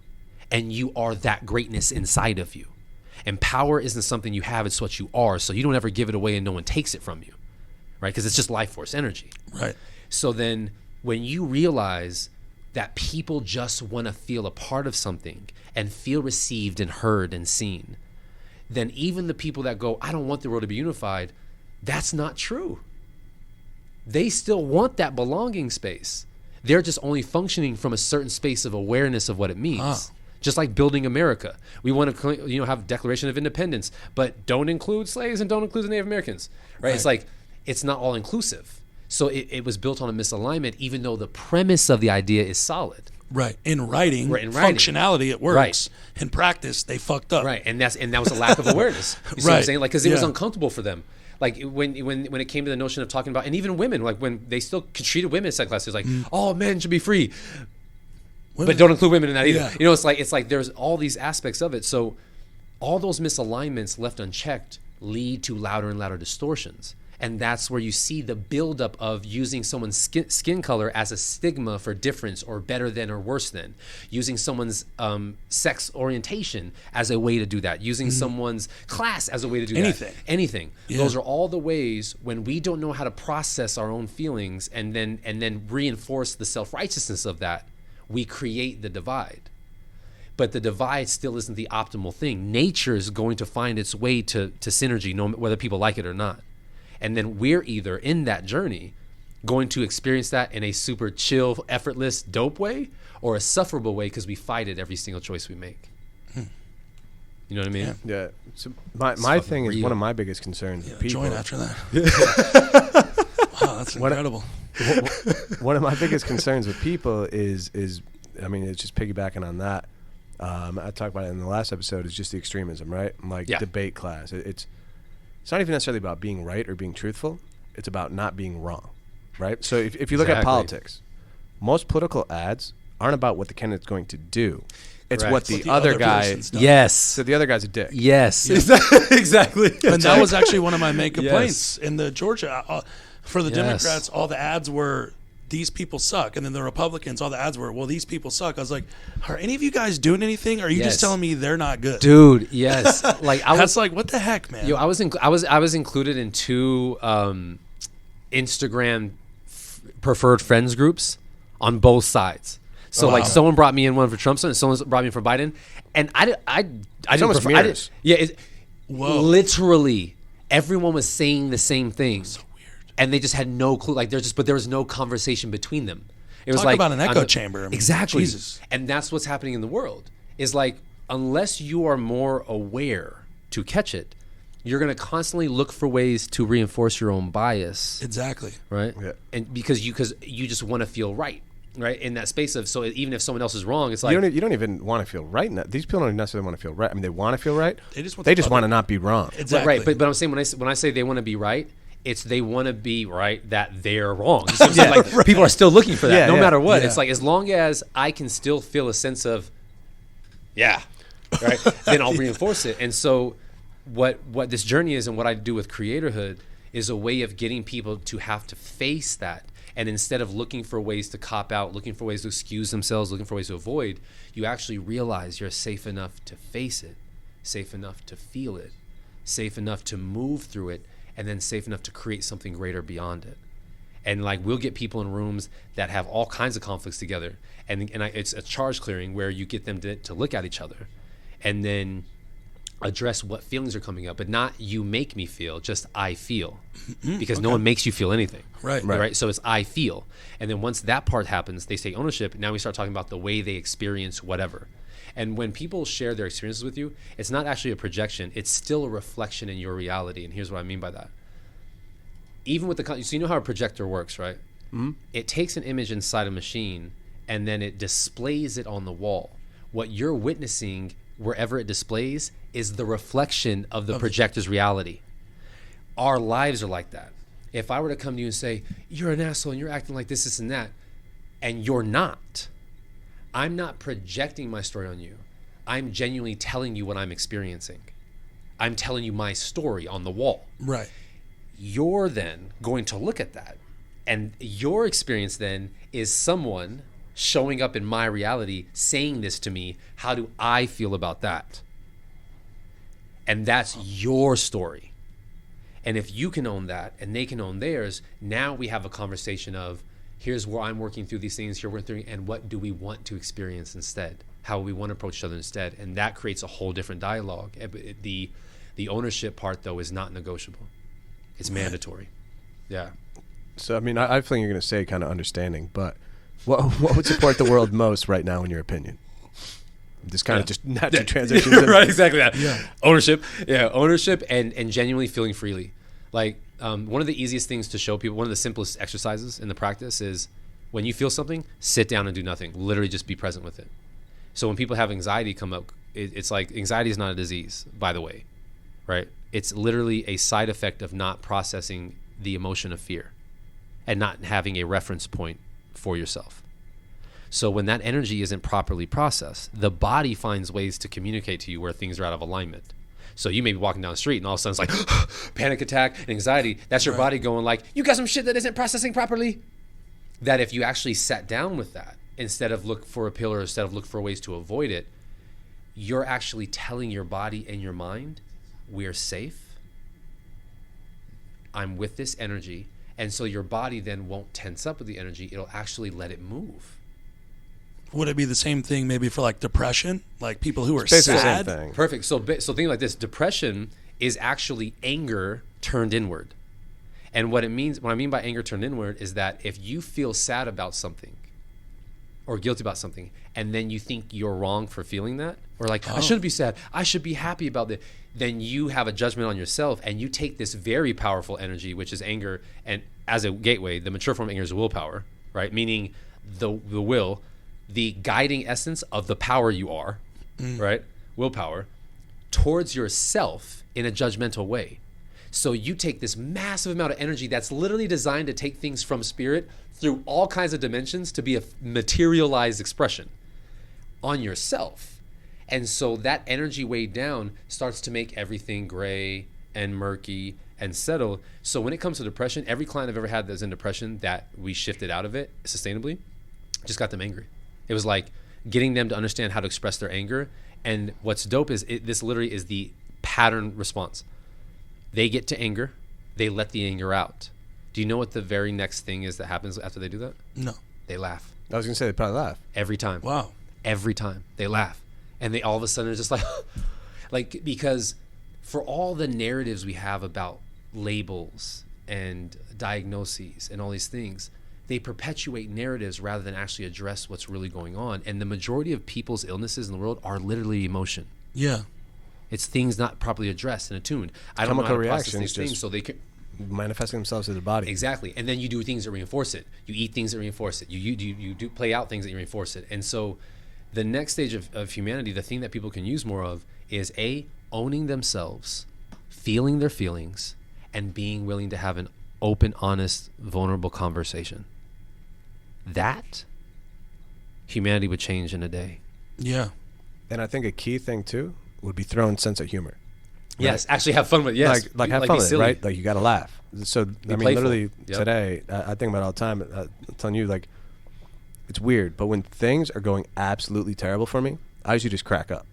And you are that greatness inside of you. And power isn't something you have, it's what you are. So you don't ever give it away and no one takes it from you. Right? Because it's just life force energy.
Right.
So then when you realize that people just want to feel a part of something and feel received and heard and seen, then even the people that go, I don't want the world to be unified, that's not true. They still want that belonging space. They're just only functioning from a certain space of awareness of what it means. Just like building America. We want to have Declaration of Independence, but don't include slaves and don't include the Native Americans. Right? It's like, it's not all inclusive. So it was built on a misalignment, even though the premise of the idea is solid.
Right. In writing, functionality, it works.
Right.
In practice, they fucked up.
Right. And that was a lack of awareness. You see what I'm saying? Like, because it was uncomfortable for them. Like when it came to the notion of talking about, and even women, like when they still treated women in sex classes, like all men should be free, but don't include women in that either.
Yeah.
It's like there's all these aspects of it. So all those misalignments left unchecked lead to louder and louder distortions. And that's where you see the buildup of using someone's skin color as a stigma for difference or better than or worse than. Using someone's sex orientation as a way to do that. Using someone's class as a way to do that. Anything. Yeah. Those are all the ways when we don't know how to process our own feelings and then reinforce the self-righteousness of that, we create the divide. But the divide still isn't the optimal thing. Nature is going to find its way to synergy, whether people like it or not. And then we're either in that journey going to experience that in a super chill, effortless, dope way or a sufferable way because we fight it every single choice we make. You know what I mean?
Yeah. So my thing is one of my biggest concerns with people.
Join after that. Wow, that's incredible.
One of my biggest concerns with people is I mean, it's just piggybacking on that. I talked about it in the last episode, is just the extremism, right? Like debate class. It's not even necessarily about being right or being truthful. It's about not being wrong, right? So if you look at politics, most political ads aren't about what the candidate's going to do. It's what the other guy.
Yes.
So the other guy's a dick.
Yes.
Yeah.
Exactly.
And that was actually one of my main complaints in the Georgia. For the Democrats, all the ads were, these people suck. And then the Republicans, all the ads were, well, these people suck. I was like, are any of you guys doing anything? Or are you just telling me they're not good?
Dude, yes. Like
that's like, what the heck, man?
Yo, I was included in two Instagram preferred friends groups on both sides. So like someone brought me in one for Trump and someone brought me in for Biden. And I didn't prefer,
mirrors.
Literally everyone was saying the same thing.
So weird.
And they just had no clue. Like but there was no conversation between them. It was
Talk about an echo chamber. I mean,
exactly.
Jesus.
And that's what's happening in the world. Is like, unless you are more aware to catch it, you're going to constantly look for ways to reinforce your own bias.
Exactly.
Right?
Yeah.
And because you just want to feel right in that space of, so even if someone else is wrong, it's like
you don't even want to feel right. These people don't necessarily want to feel right. I mean, they want to feel right.
They just
want to not be wrong.
Exactly.
Right. But I'm saying when I say they want to be right, it's they want to be right that they're wrong. You see what I'm saying? Like, people are still looking for that, no matter what.
Yeah.
It's like, as long as I can still feel a sense of, right? Then I'll reinforce it. And so what this journey is, and what I do with Creatorhood, is a way of getting people to have to face that. And instead of looking for ways to cop out, looking for ways to excuse themselves, looking for ways to avoid, you actually realize you're safe enough to face it, safe enough to feel it, safe enough to move through it, and then safe enough to create something greater beyond it. And like, we'll get people in rooms that have all kinds of conflicts together, and it's a charge clearing where you get them to look at each other and then address what feelings are coming up, but not you make me feel, just I feel, because no one makes you feel anything. Right. So it's I feel. And then once that part happens, they take ownership. Now we start talking about the way they experience whatever. And when people share their experiences with you, it's not actually a projection. It's still a reflection in your reality. And here's what I mean by that. Even with so you know how a projector works, right? Mm-hmm. It takes an image inside a machine and then it displays it on the wall. What you're witnessing wherever it displays is the reflection of the projector's reality. Our lives are like that. If I were to come to you and say, you're an asshole and you're acting like this and that, and you're not, I'm not projecting my story on you. I'm genuinely telling you what I'm experiencing. I'm telling you my story on the wall.
Right.
You're then going to look at that. And your experience then is someone showing up in my reality saying this to me. How do I feel about that? And that's your story. And if you can own that and they can own theirs, now we have a conversation of, here's where I'm working through these things, here we're through, and what do we want to experience instead? How we want to approach each other instead. And that creates a whole different dialogue. The ownership part, though, is not negotiable. It's mandatory. Yeah.
So, I mean, I think you're going to say kind of understanding, but what would support the world most right now, in your opinion? This kind of just naturally transitions.
Right, exactly that.
Yeah.
Ownership and genuinely feeling freely. Like, one of the easiest things to show people, one of the simplest exercises in the practice is when you feel something, sit down and do nothing. Literally just be present with it. So when people have anxiety come up, it's like, anxiety is not a disease, by the way, right? It's literally a side effect of not processing the emotion of fear and not having a reference point for yourself. So when that energy isn't properly processed, the body finds ways to communicate to you where things are out of alignment. So you may be walking down the street and all of a sudden it's like panic attack and anxiety. That's your body going like, you got some shit that isn't processing properly. That if you actually sat down with that, instead of look for a pill or instead of look for ways to avoid it, you're actually telling your body and your mind, we're safe. I'm with this energy. And so your body then won't tense up with the energy. It'll actually let it move.
Would it be the same thing maybe for like depression? Like people who are
basically
sad?
the same thing.
Perfect. So think like this. Depression is actually anger turned inward. And what I mean by anger turned inward is that if you feel sad about something or guilty about something, and then you think you're wrong for feeling that, or like, I shouldn't be sad, I should be happy about it, then you have a judgment on yourself and you take this very powerful energy, which is anger, and as a gateway, the mature form of anger is willpower, right? Meaning the will, the guiding essence of the power you are, right? Willpower, towards yourself in a judgmental way. So you take this massive amount of energy that's literally designed to take things from spirit through all kinds of dimensions to be a materialized expression on yourself. And so that energy weighed down starts to make everything gray and murky and settle. So when it comes to depression, every client I've ever had that's in depression that we shifted out of it sustainably just got them angry. It was like getting them to understand how to express their anger. And what's dope is this literally is the pattern response. They get to anger, they let the anger out. Do you know what the very next thing is that happens after they do that?
No.
They laugh.
I was going to say they probably laugh.
Every time.
Wow.
Every time. They laugh. And they all of a sudden are just like, because for all the narratives we have about labels and diagnoses and all these things, they perpetuate narratives rather than actually address what's really going on. And the majority of people's illnesses in the world are literally emotion.
Yeah.
It's things not properly addressed and attuned. I don't know how to process these things, so they can
manifesting themselves in the body.
Exactly. And then you do things that reinforce it. You eat things that reinforce it. You do play out things that reinforce it. And so the next stage of humanity, the thing that people can use more of is owning themselves, feeling their feelings, and being willing to have an open, honest, vulnerable conversation. That humanity would change in a day.
Yeah.
And I think a key thing too would be throwing sense of humor.
Yes, actually have fun with it. Yes,
like have fun with it, right? Like you got to laugh. So I mean,
playful.
literally today, I think about it all the time. I'm telling you, like, it's weird, but when things are going absolutely terrible for me, I usually just crack up.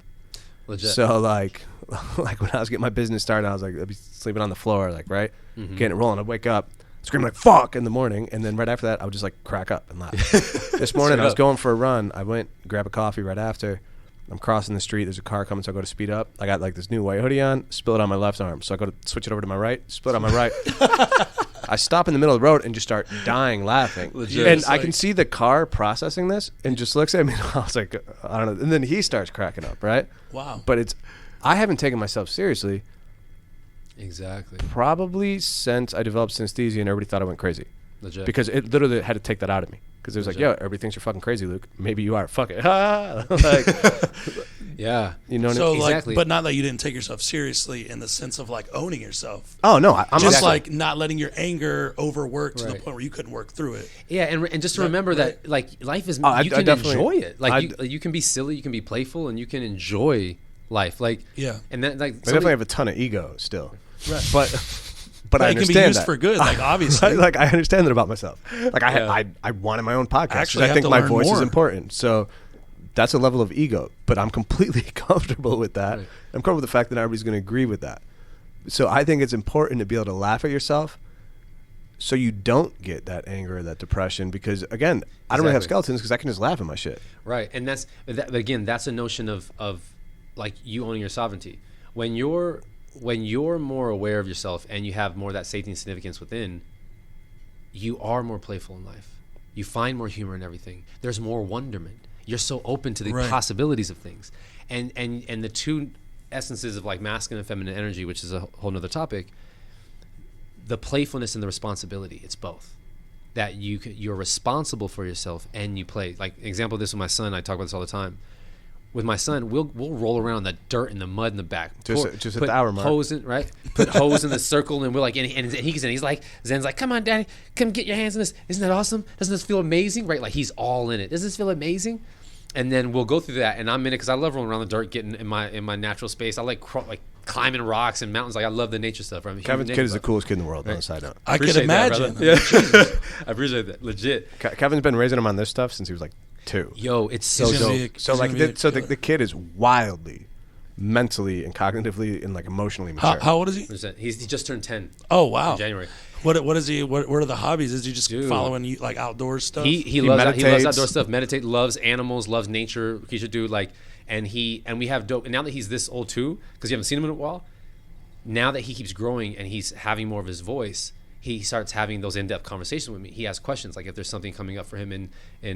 Legit.
So like when I was getting my business started, I was like, I'd be sleeping on the floor, like getting it rolling. I'd wake up, screaming like "fuck" in the morning, and then right after that, I would just like crack up and laugh. This morning, I was going for a run. I went grab a coffee right after. I'm crossing the street. There's a car coming, so I go to speed up. I got like this new white hoodie on, spill it on my left arm. So I go to switch it over to my right, spill it on my right. I stop in the middle of the road and just start dying laughing.
Legit.
And I can see the car processing this and just looks at me. And I was like, I don't know. And then he starts cracking up, right?
Wow.
But I haven't taken myself seriously.
Exactly.
Probably since I developed synesthesia and everybody thought I went crazy.
Legit.
Because it literally had to take that out of me. Because it was like, yo, everybody thinks you're fucking crazy, Luke. Maybe you are. Fuck it. Like,
yeah.
You know what
so
I mean?
like,
Exactly.
but not that you didn't take yourself seriously in the sense of like owning yourself.
Oh, no. I'm
Just
exactly.
like not letting your anger overwork to the
Right.
point where you couldn't work through it.
Yeah, and just to remember that like life is
I
you can
definitely-
enjoy it. Like you can be silly, you can be playful, and you can enjoy life. Like
Yeah.
and then like
I definitely have a ton of ego still.
Right.
But I
it can
understand
be used
that.
for good, like obviously.
Like I understand that about myself. Like
Yeah.
I wanted my own podcast. 'Cause
Actually,
I
have
think
to
my
learn
voice
more.
is important. So that's a level of ego, but I'm completely comfortable with that.
Right.
I'm comfortable with the fact that everybody's going to agree with that. So I think it's important to be able to laugh at yourself so you don't get that anger or that depression because, again, I don't really have
Exactly.
skeletons because I can just laugh at my shit.
right, and that's again that's a notion of like you owning your sovereignty. When you're more aware of yourself and you have more of that safety and significance within, you are more playful in life. You find more humor in everything. There's more wonderment. You're so open to the
Right.
possibilities of things. And the two essences of like masculine and feminine energy, which is a whole nother topic, the playfulness and the responsibility, it's both. That you're responsible for yourself and you play. Like example of this with my son, I talk about this all the time. With my son, we'll roll around in the dirt and the mud in the back.
Just at the hour mark.
Hose in, right? Put hose in the circle, and we're like, and he's like, Zen's like, come on, Daddy, come get your hands in this. Isn't that awesome? Doesn't this feel amazing? Right? Like he's all in it. Doesn't this feel amazing? And then we'll go through that, and I'm in it because I love rolling around the dirt, getting in my natural space. I like climbing rocks and mountains. Like I love the nature stuff. Right?
Kevin's kid is the coolest kid in the world, on the side note.
I could
Appreciate that,
imagine.
brother. Yeah. I appreciate that. Legit.
Kevin's been raising him on this stuff since he was like 2.
Yo, it's so
He's gonna
dope.
be a-
So
he's
like,
gonna be a killer.
the kid is wildly, mentally and cognitively and like emotionally mature.
How old is he?
He just turned 10
Oh wow.
in January.
What is he? What are the hobbies? Is he just
Dude.
following you like outdoor stuff?
He loves
meditates.
outdoor stuff. Meditate, loves animals, loves nature. He should do like, and we have dope. And now that he's this old too, because you haven't seen him in a while. Now that he keeps growing and he's having more of his voice, he starts having those in-depth conversations with me. He asks questions like if there's something coming up for him, and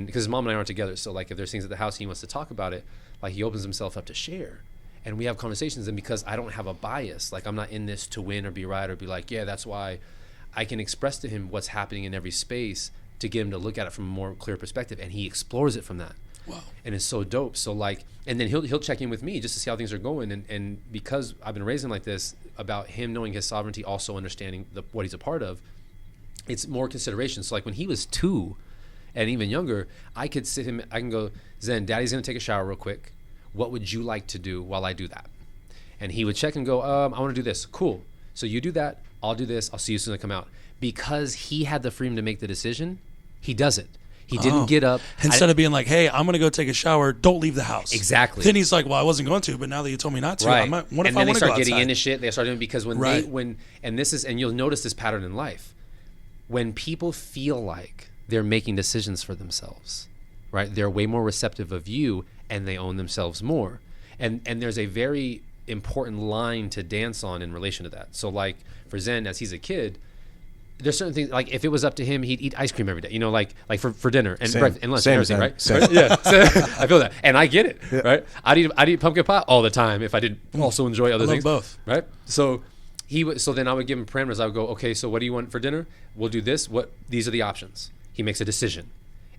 because his mom and I aren't together, so like if there's things at the house he wants to talk about it, like he opens himself up to share, and we have conversations. And because I don't have a bias, like I'm not in this to win or be right or be like, yeah, that's why. I can express to him what's happening in every space to get him to look at it from a more clear perspective, and he explores it from that.
Wow.
And it's so dope. So like, and then he'll check in with me just to see how things are going. And because I've been raising like this, about him knowing his sovereignty, also understanding what he's a part of, it's more consideration. So like when he was 2 and even younger, I can go, Zen, Daddy's gonna take a shower real quick. What would you like to do while I do that? And he would check and go, I want to do this. Cool. So you do that. I'll do this. I'll see you as soon as I come out. Because he had the freedom to make the decision, he does it. He didn't get up.
Instead of being like, hey, I'm going to go take a shower. Don't leave the house.
Exactly.
Then he's like, well, I wasn't going to, but now that you told me not to,
Right.
I might, what if
and
I
then they
want to go
start getting
outside?
into shit. They start doing because
Right.
and you'll notice this pattern in life. When people feel like they're making decisions for themselves, right? They're way more receptive of you, and they own themselves more. And there's a very important line to dance on in relation to that. So like for Zen, as he's a kid, there's certain things, like if it was up to him, he'd eat ice cream every day, you know, like for dinner and
Same.
breakfast and lunch
Same
and everything,
as
right?
that. Same.
Right? Yeah. I feel that. And I get it, right? I'd eat pumpkin pie all the time if I did also enjoy other
love
things.
both.
Right? So so then I would give him parameters. I would go, okay, so what do you want for dinner? We'll do this. These are the options. He makes a decision.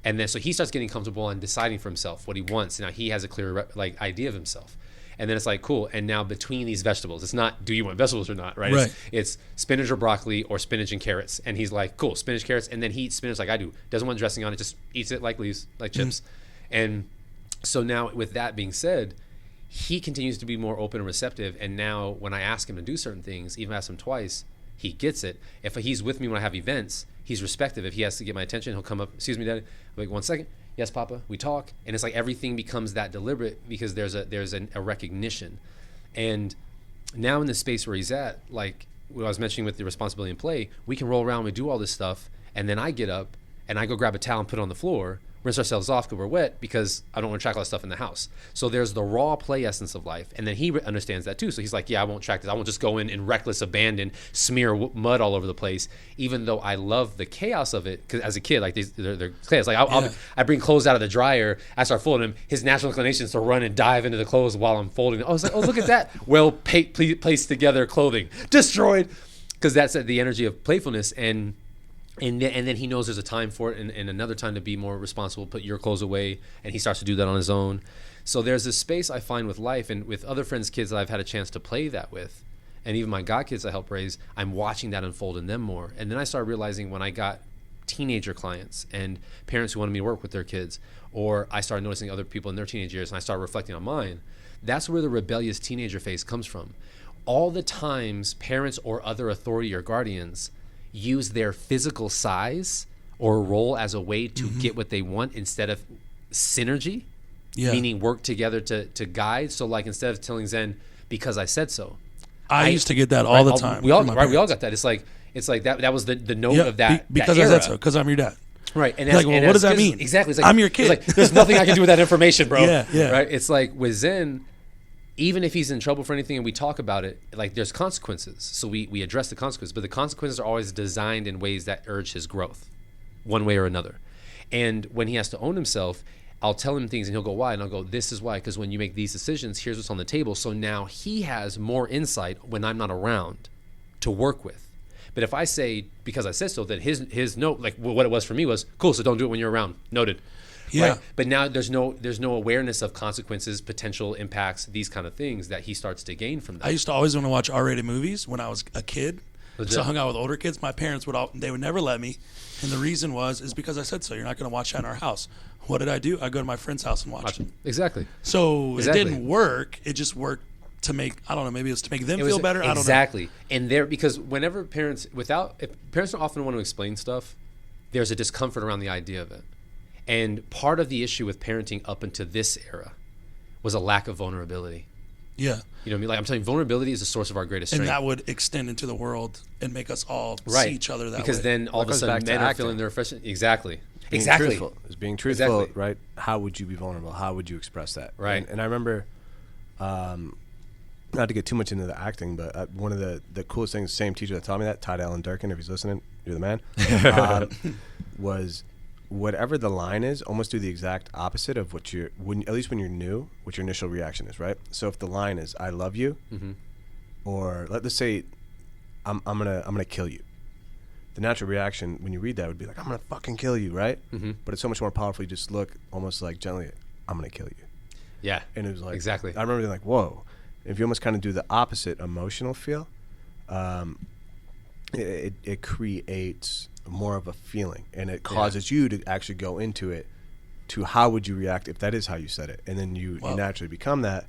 And then so he starts getting comfortable and deciding for himself what he wants. Now he has a clear like idea of himself. And then it's like, cool. And now between these vegetables, it's not, do you want vegetables or not, right?
Right.
It's spinach or broccoli or spinach and carrots. And he's like, cool, spinach, carrots. And then he eats spinach like I do. Doesn't want dressing on it, just eats it like leaves, like chips. And so now with that being said, he continues to be more open and receptive. And now when I ask him to do certain things, even if I ask him twice, he gets it. If he's with me when I have events, he's receptive. If he has to get my attention, he'll come up, excuse me, Daddy. I'm like, 1 second. Yes, Papa. We talk. And it's like everything becomes that deliberate because there's a recognition. And now in the space where he's at, like what I was mentioning with the responsibility and play, we can roll around, we do all this stuff, and then I get up and I go grab a towel and put it on the floor, rinse ourselves off because we're wet because I don't want to track all that stuff in the house. So there's the raw play essence of life. And then he understands that too. So he's like, yeah, I won't track this. I won't just go in reckless abandon, smear mud all over the place, even though I love the chaos of it. Because as a kid, like they're chaos. Like I bring clothes out of the dryer, I start folding them. His natural inclination is to run and dive into the clothes while I'm folding. I was like, oh, look at that. Well placed together clothing. Destroyed. Because that's the energy of playfulness. And then he knows there's a time for it and another time to be more responsible, put your clothes away, and he starts to do that on his own. So there's this space I find with life and with other friends' kids that I've had a chance to play that with, and even my god kids I help raise, I'm watching that unfold in them more. And then I started realizing when I got teenager clients and parents who wanted me to work with their kids, or I started noticing other people in their teenage years and I started reflecting on mine, that's where the rebellious teenager phase comes from. All the times parents or other authority or guardians use their physical size or role as a way to get what they want instead of synergy, meaning work together to guide. So like instead of telling Zen, because I said so. I used
to get that all the time.
We all got that. It's like that was the note of that.
Because
that
I
era.
said so, because I'm your dad.
Right. And
like, well, what does that mean?
Exactly. It's like,
I'm your kid.
It's like, there's nothing I can do with that information, bro.
Yeah.
Right. It's like with Zen, even if he's in trouble for anything and we talk about it, like there's consequences. So we address the consequences, but the consequences are always designed in ways that urge his growth one way or another. And when he has to own himself, I'll tell him things and he'll go, why? And I'll go, this is why, because when you make these decisions, here's what's on the table. So now he has more insight when I'm not around to work with. But if I say, because I said so, then his note, like what it was for me was, cool, so don't do it when you're around. Noted.
Yeah.
Right? But now there's no awareness of consequences, potential impacts, these kind of things that he starts to gain from that.
I used to always want to watch R-rated movies when I was a kid.
Legit.
So I hung out with older kids. My parents they would never let me. And the reason is because I said so. You're not going to watch that in our house. What did I do? I go to my friend's house and watch it.
Exactly.
So it didn't work. It just worked to make, I don't know, maybe it's to make them feel better.
Exactly. And because whenever parents, if parents don't often want to explain stuff, there's a discomfort around the idea of it. And part of the issue with parenting up into this era was a lack of vulnerability.
Yeah.
You know what I mean? Like I'm telling you, vulnerability is the source of our greatest strength.
And that would extend into the world and make us all see each other that way.
Because then all of a sudden men are feeling their frustration. Exactly.
Being truthful. It's being truthful, right? How would you be vulnerable? How would you express that?
Right.
And I remember, not to get too much into the acting, but one of the coolest things, same teacher that taught me that, Todd Allen Durkin, if he's listening, you're the man, was whatever the line is, almost do the exact opposite of at least when you're new, what your initial reaction is, right? So if the line is "I love you," or let's say I'm gonna kill you, the natural reaction when you read that would be like, "I'm gonna fucking kill you," right? But it's so much more powerful. You just look almost like gently, "I'm gonna kill you."
Yeah.
And it was like,
exactly.
I remember being like, "Whoa!" If you almost kind of do the opposite emotional feel, it creates more of a feeling, and it causes you to actually go into it to how would you react if that is how you said it, and then you naturally become that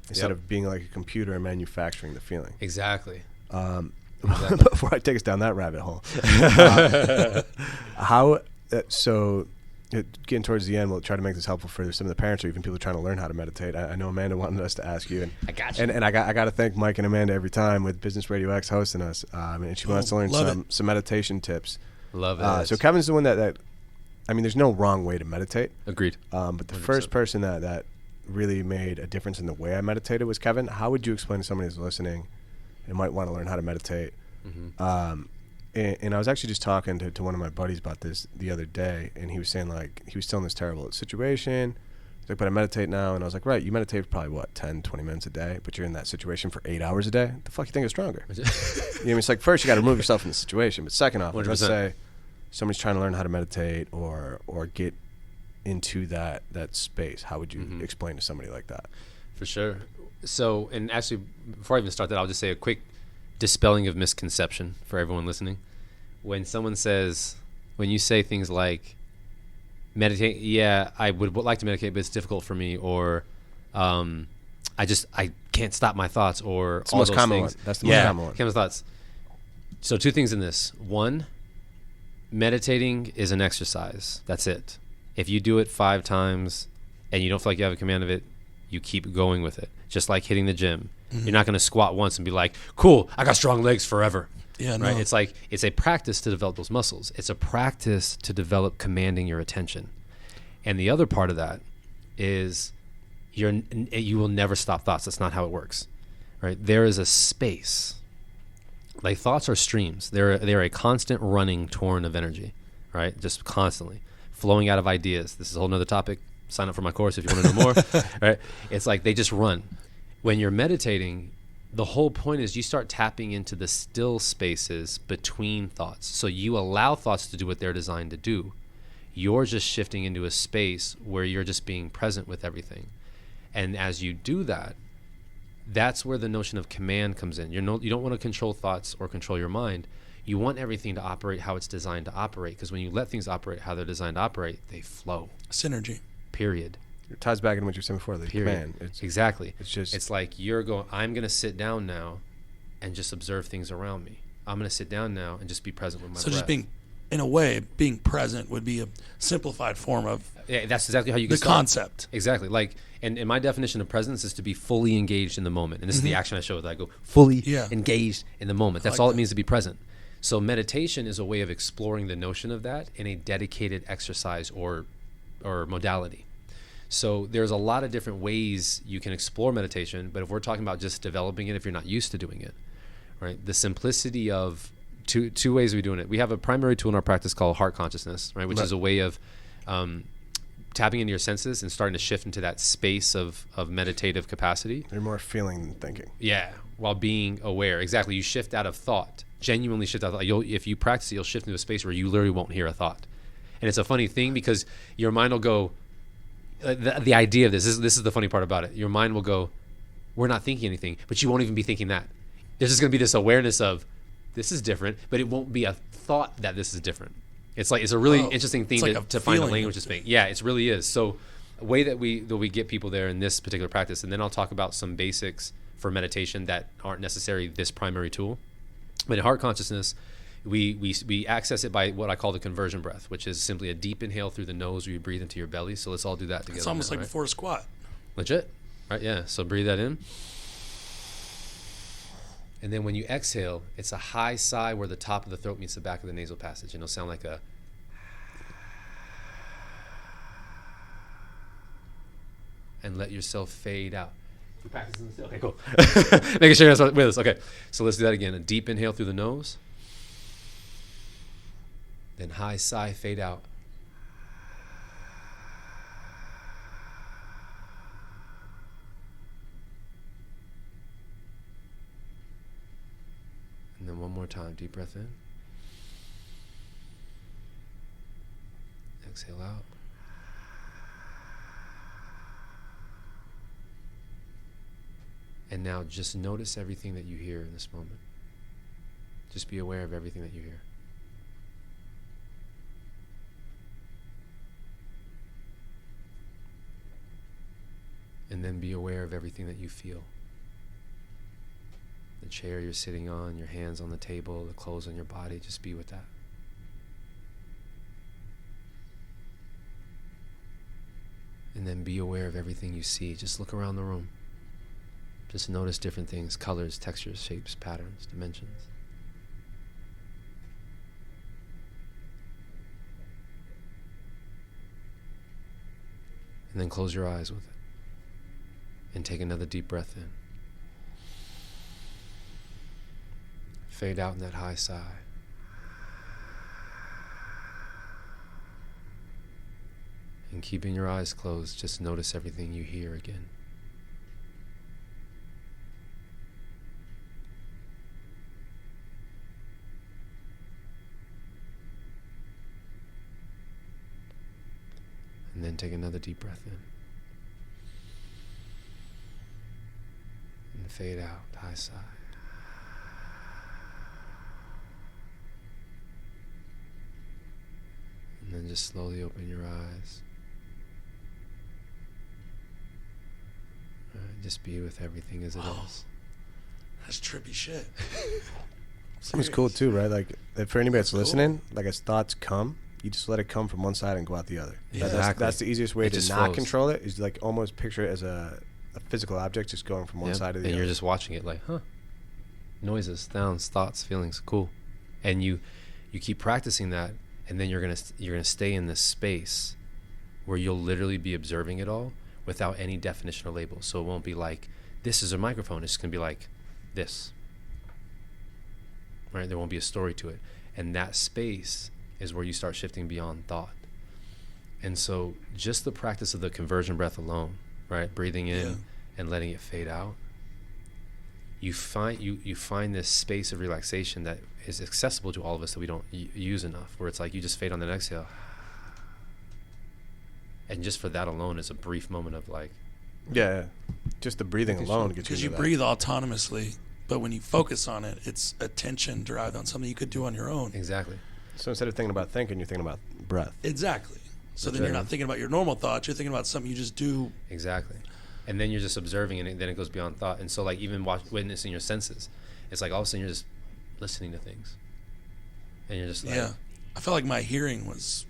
instead of being like a computer and manufacturing the feeling.
Exactly.
Before I take us down that rabbit hole, so getting towards the end, we'll try to make this helpful for some of the parents or even people trying to learn how to meditate. I know Amanda wanted us to ask you, and
I got you.
And I got to thank Mike and Amanda every time with Business RadioX hosting us, and she wants to learn some meditation tips.
Love it.
So Kevin's the one that I mean, there's no wrong way to meditate.
Agreed.
But the
100%.
first person that really made a difference in the way I meditated was Kevin. How would you explain to somebody who's listening and might want to learn how to meditate? And I was actually just talking to one of my buddies about this the other day, and he was saying, like, he was still in this terrible situation. He's like, but I meditate now. And I was like, right, you meditate for probably, 10, 20 minutes a day, but you're in that situation for 8 hours a day? The fuck you think is stronger? You know what I mean? It's like, first, you got to remove yourself from the situation. But second off,
100%.
let's say somebody's trying to learn how to meditate or get into that space. How would you explain to somebody like that?
For sure. So, and actually, before I even start that, I'll just say a quick dispelling of misconception for everyone listening. When you say things like meditate, I would like to meditate, but it's difficult for me, or I can't stop my thoughts, or
It's the
all
most
those
common
things.
one. That's the most common one.
Common thoughts. So 2 things in this. 1, meditating is an exercise. That's it. If you do it 5 times and you don't feel like you have a command of it, you keep going with it. Just like hitting the gym. You're not going to squat once and be like, cool, I got strong legs forever.
Yeah,
right?
no.
It's like, it's a practice to develop those muscles. It's a practice to develop commanding your attention. And the other part of that is you will never stop thoughts. That's not how it works, right? There is a space. Like, thoughts are streams. They're a constant running torrent of energy, right? Just constantly flowing out of ideas. This is a whole nother topic. Sign up for my course if you want to know more, right? It's like they just run. When you're meditating, the whole point is you start tapping into the still spaces between thoughts. So you allow thoughts to do what they're designed to do. You're just shifting into a space where you're just being present with everything. And as you do that, that's where the notion of command comes in. You don't want to control thoughts or control your mind. You want everything to operate how it's designed to operate, because when you let things operate how they're designed to operate, they flow.
Synergy.
Period.
It ties back into what you were saying before. The
Period.
command.
Exactly.
It's
like I'm going to sit down now and just observe things around me. I'm going to sit down now and just be present with my breath.
So just in a way, being present would be a simplified form of
that's exactly how you
the
can start.
concept.
Exactly. Like, and my definition of presence is to be fully engaged in the moment. And this is the action I show that I go fully engaged in the moment. That's all it means to be present. So meditation is a way of exploring the notion of that in a dedicated exercise or modality. So there's a lot of different ways you can explore meditation, but if we're talking about just developing it, if you're not used to doing it, right? The simplicity of two ways we're doing it. We have a primary tool in our practice called heart consciousness, right? Which is a way of tapping into your senses and starting to shift into that space of meditative capacity.
You're more feeling than thinking.
Yeah, while being aware. Exactly. You shift out of thought, genuinely shift out of thought. If you practice it, you'll shift into a space where you literally won't hear a thought. And it's a funny thing because your mind will go, the idea of this is the funny part about it. Your mind will go, we're not thinking anything, but you won't even be thinking that. There's just going to be this awareness of, this is different, but it won't be a thought that this is different. It's a really interesting thing to find a language to speak. Yeah, it really is. So a way that we get people there in this particular practice, and then I'll talk about some basics for meditation that aren't necessarily this primary tool. But in heart consciousness, we access it by what I call the conversion breath, which is simply a deep inhale through the nose where you breathe into your belly. So let's all do that together.
It's almost
now,
like
right?
before a squat.
Legit. Right, yeah. So breathe that in. And then when you exhale, it's a high sigh where the top of the throat meets the back of the nasal passage. And it'll sound like a... And let yourself fade out. You practicing this? Okay, cool. Making sure you're with us. Okay, so let's do that again. A deep inhale through the nose. Then high sigh, fade out. And then one more time, deep breath in. Exhale out. And now just notice everything that you hear in this moment. Just be aware of everything that you hear. And then be aware of everything that you feel. The chair you're sitting on, your hands on the table, the clothes on your body, just be with that. And then be aware of everything you see. Just look around the room. Just notice different things, colors, textures, shapes, patterns, dimensions. And then close your eyes with it. And take another deep breath in. Fade out in that high sigh. And keeping your eyes closed, just notice everything you hear again. And then take another deep breath in. And fade out, high sigh. And then just slowly open your eyes. just be with everything as it is.
That's trippy shit.
It's cool too, right? Like for anybody that's listening, like as thoughts come, you just let it come from one side and go out the other.
Yeah.
That's the easiest way
It
to
just
not
flows.
control it. Is like almost picture it as a physical object just going from one side to the
and
other.
you're just watching it like, noises, sounds, thoughts, feelings, cool. And you keep practicing that, and then you're gonna stay in this space where you'll literally be observing it all without any definition or label. So it won't be like, this is a microphone. It's gonna be like this, right? There won't be a story to it. And that space is where you start shifting beyond thought. And so just the practice of the conversion breath alone, right? Breathing in and letting it fade out. You find this space of relaxation that is accessible to all of us that we don't use enough, where it's like you just fade on that exhale. And just for that alone is a brief moment of like,
yeah, just the breathing alone gets you
because you
into
breathe autonomously, but when you focus on it, it's attention derived on something you could do on your own.
exactly.
So instead of thinking about thinking, you're thinking about breath.
Exactly. So
That's
then you're
right.
not thinking about your normal thoughts. You're thinking about something you just do.
Exactly. And then you're just observing, and then it goes beyond thought. And so like even witnessing your senses, it's like all of a sudden you're just listening to things. And you're just like,
Yeah. I felt like my hearing was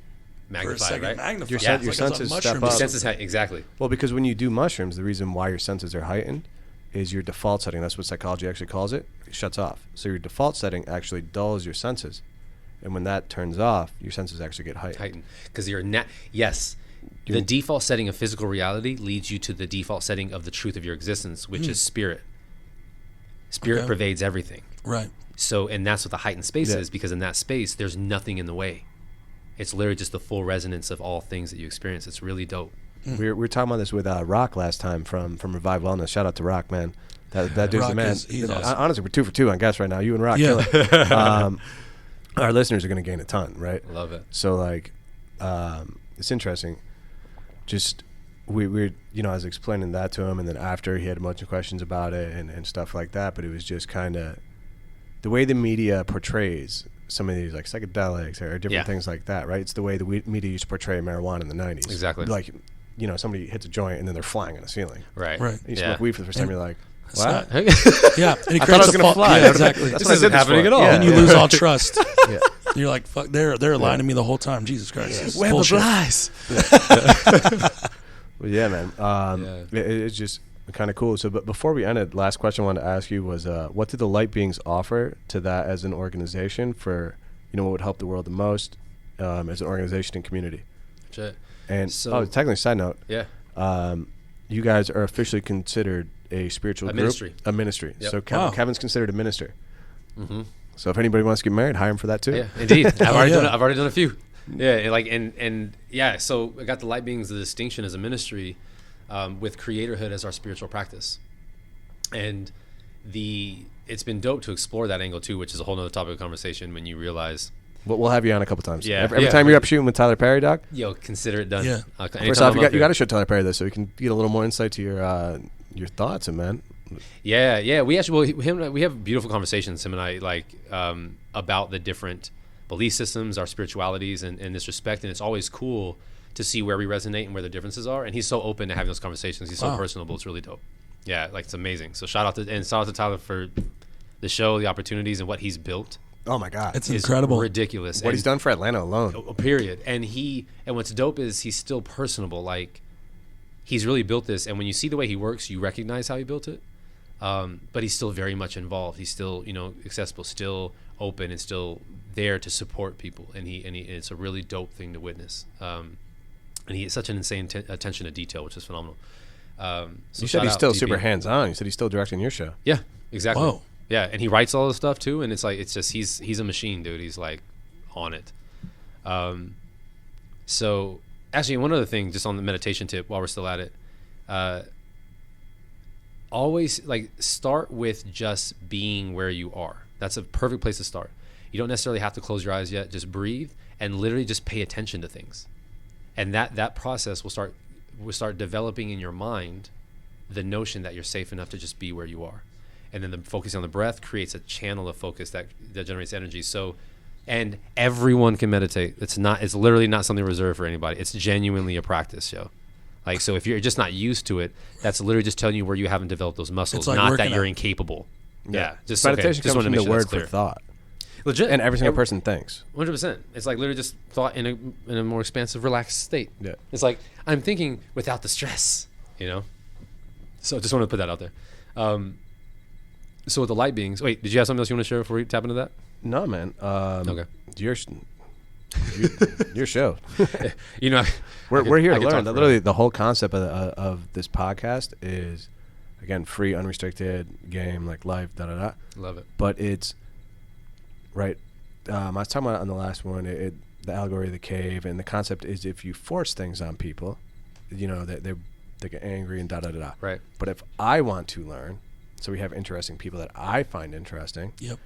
for a
magnified,
second
right?
magnified.
Your
It's like I was on
senses step
mushrooms.
up.
Your senses, exactly.
Well, because when you do mushrooms, the reason why your senses are heightened is your default setting. That's what psychology actually calls it. It shuts off. So your default setting actually dulls your senses. And when that turns off, your senses actually get heightened.
Because yes. The default setting of physical reality leads you to the default setting of the truth of your existence, which is spirit. Spirit pervades everything.
Right.
So, and that's what the heightened space
Yeah.
is, because in that space, there's nothing in the way. It's literally just the full resonance of all things that you experience. It's really dope.
We were talking about this with Rock last time from Revive Wellness. Shout out to Rock, man. That dude's
Rock
the man.
he's awesome.
Honestly, we're 2 for 2 on guests right now. You and Rock
Yeah.
kill it. Our listeners are going to gain a ton, right?
Love it.
So like, it's interesting. Just we I was explaining that to him, and then after he had a bunch of questions about it and stuff like that. But it was just kind of the way the media portrays some of these like psychedelics or different things like that, right? It's the way the media used to portray marijuana in the 90s.
Exactly.
Like, somebody hits a joint and then they're flying on a ceiling.
Right.
Right.
You smoke weed for the first time, you're like,
It's
what?
not- yeah. And it
I thought I was
creates a
going to fly.
Yeah, exactly.
That's
This
what I
isn't
did this
happening
for.
at all.
Yeah.
And you lose all trust.
Yeah.
You're like, fuck, they're lying to me the whole time. Jesus Christ. This is
Web of
bullshit.
lies. Well, yeah, man. It's just kind of cool. So, but before we ended, last question I wanted to ask you was, what did the Light Beings offer to that as an organization for, what would help the world the most as an organization and community?
Shit.
And
So-
technically, side note,
Yeah.
you guys are officially considered a spiritual group.
Ministry.
A ministry.
Yep.
So Kevin's considered a minister.
Mm-hmm.
So if anybody wants to get married, hire him for that too.
Yeah, indeed. I've already
yeah.
done a few. Yeah, like and yeah. So I got the Light Beings, the distinction as a ministry, with Creatorhood as our spiritual practice, and it's been dope to explore that angle too, which is a whole nother topic of conversation when you realize.
We'll have you on a couple times.
Yeah.
Every
Yeah.
time you're up shooting with Tyler Perry, Doc.
Yo, consider it done.
Yeah.
First off, you got to show Tyler Perry this so we can get a little more insight to your thoughts, and man.
Yeah. We actually, we have beautiful conversations, him and I, like about the different belief systems, our spiritualities, and this respect. And it's always cool to see where we resonate and where the differences are. And he's so open to having those conversations. He's so personable. It's really dope. Yeah, like it's amazing. So shout out to Tyler for the show, the opportunities, and what he's built.
Oh my God,
It's incredible.
Ridiculous.
what he's done for Atlanta alone.
Period. And what's dope is he's still personable. Like he's really built this, and when you see the way he works, you recognize how he built it. But he's still very much involved. He's still, accessible, still open, and still there to support people. And it's a really dope thing to witness. And he has such an insane attention to detail, which is phenomenal. So
You said he's still super hands-on. You said he's still directing your show.
Yeah, exactly.
Whoa.
Yeah, and he writes all this stuff too, and it's just he's a machine, dude. He's like on it. So actually, one other thing, just on the meditation tip, while we're still at it, always start with just being where you are. That's a perfect place to start. You don't necessarily have to close your eyes yet. Just breathe and literally just pay attention to things, and that process will start developing in your mind the notion that you're safe enough to just be where you are. And then the focusing on the breath creates a channel of focus that generates energy. So, and everyone can meditate. It's literally not something reserved for anybody. It's genuinely a practice, yo. Like, so if you're just not used to it, that's literally just telling you where you haven't developed those muscles,
like
not that you're incapable. Yeah.
Just meditation comes from the word for thought.
Legit.
And every single person thinks.
100%. It's like literally just thought in a more expansive, relaxed state.
Yeah.
It's like, I'm thinking without the stress, you know? So just want to put that out there. So with the light beings, wait, did you have something else you want to share before we tap into that?
No, man.
Okay.
Your show.
You know,
we're here to learn. Literally, the whole concept of this podcast is, again, free, unrestricted game, like life, da-da-da.
Love it.
But it's, right, I was talking about it on the last one, the allegory of the cave, and the concept is if you force things on people, you know, they get angry and da-da-da-da.
Right.
But if I want to learn, so we have interesting people that I find interesting.
Yep.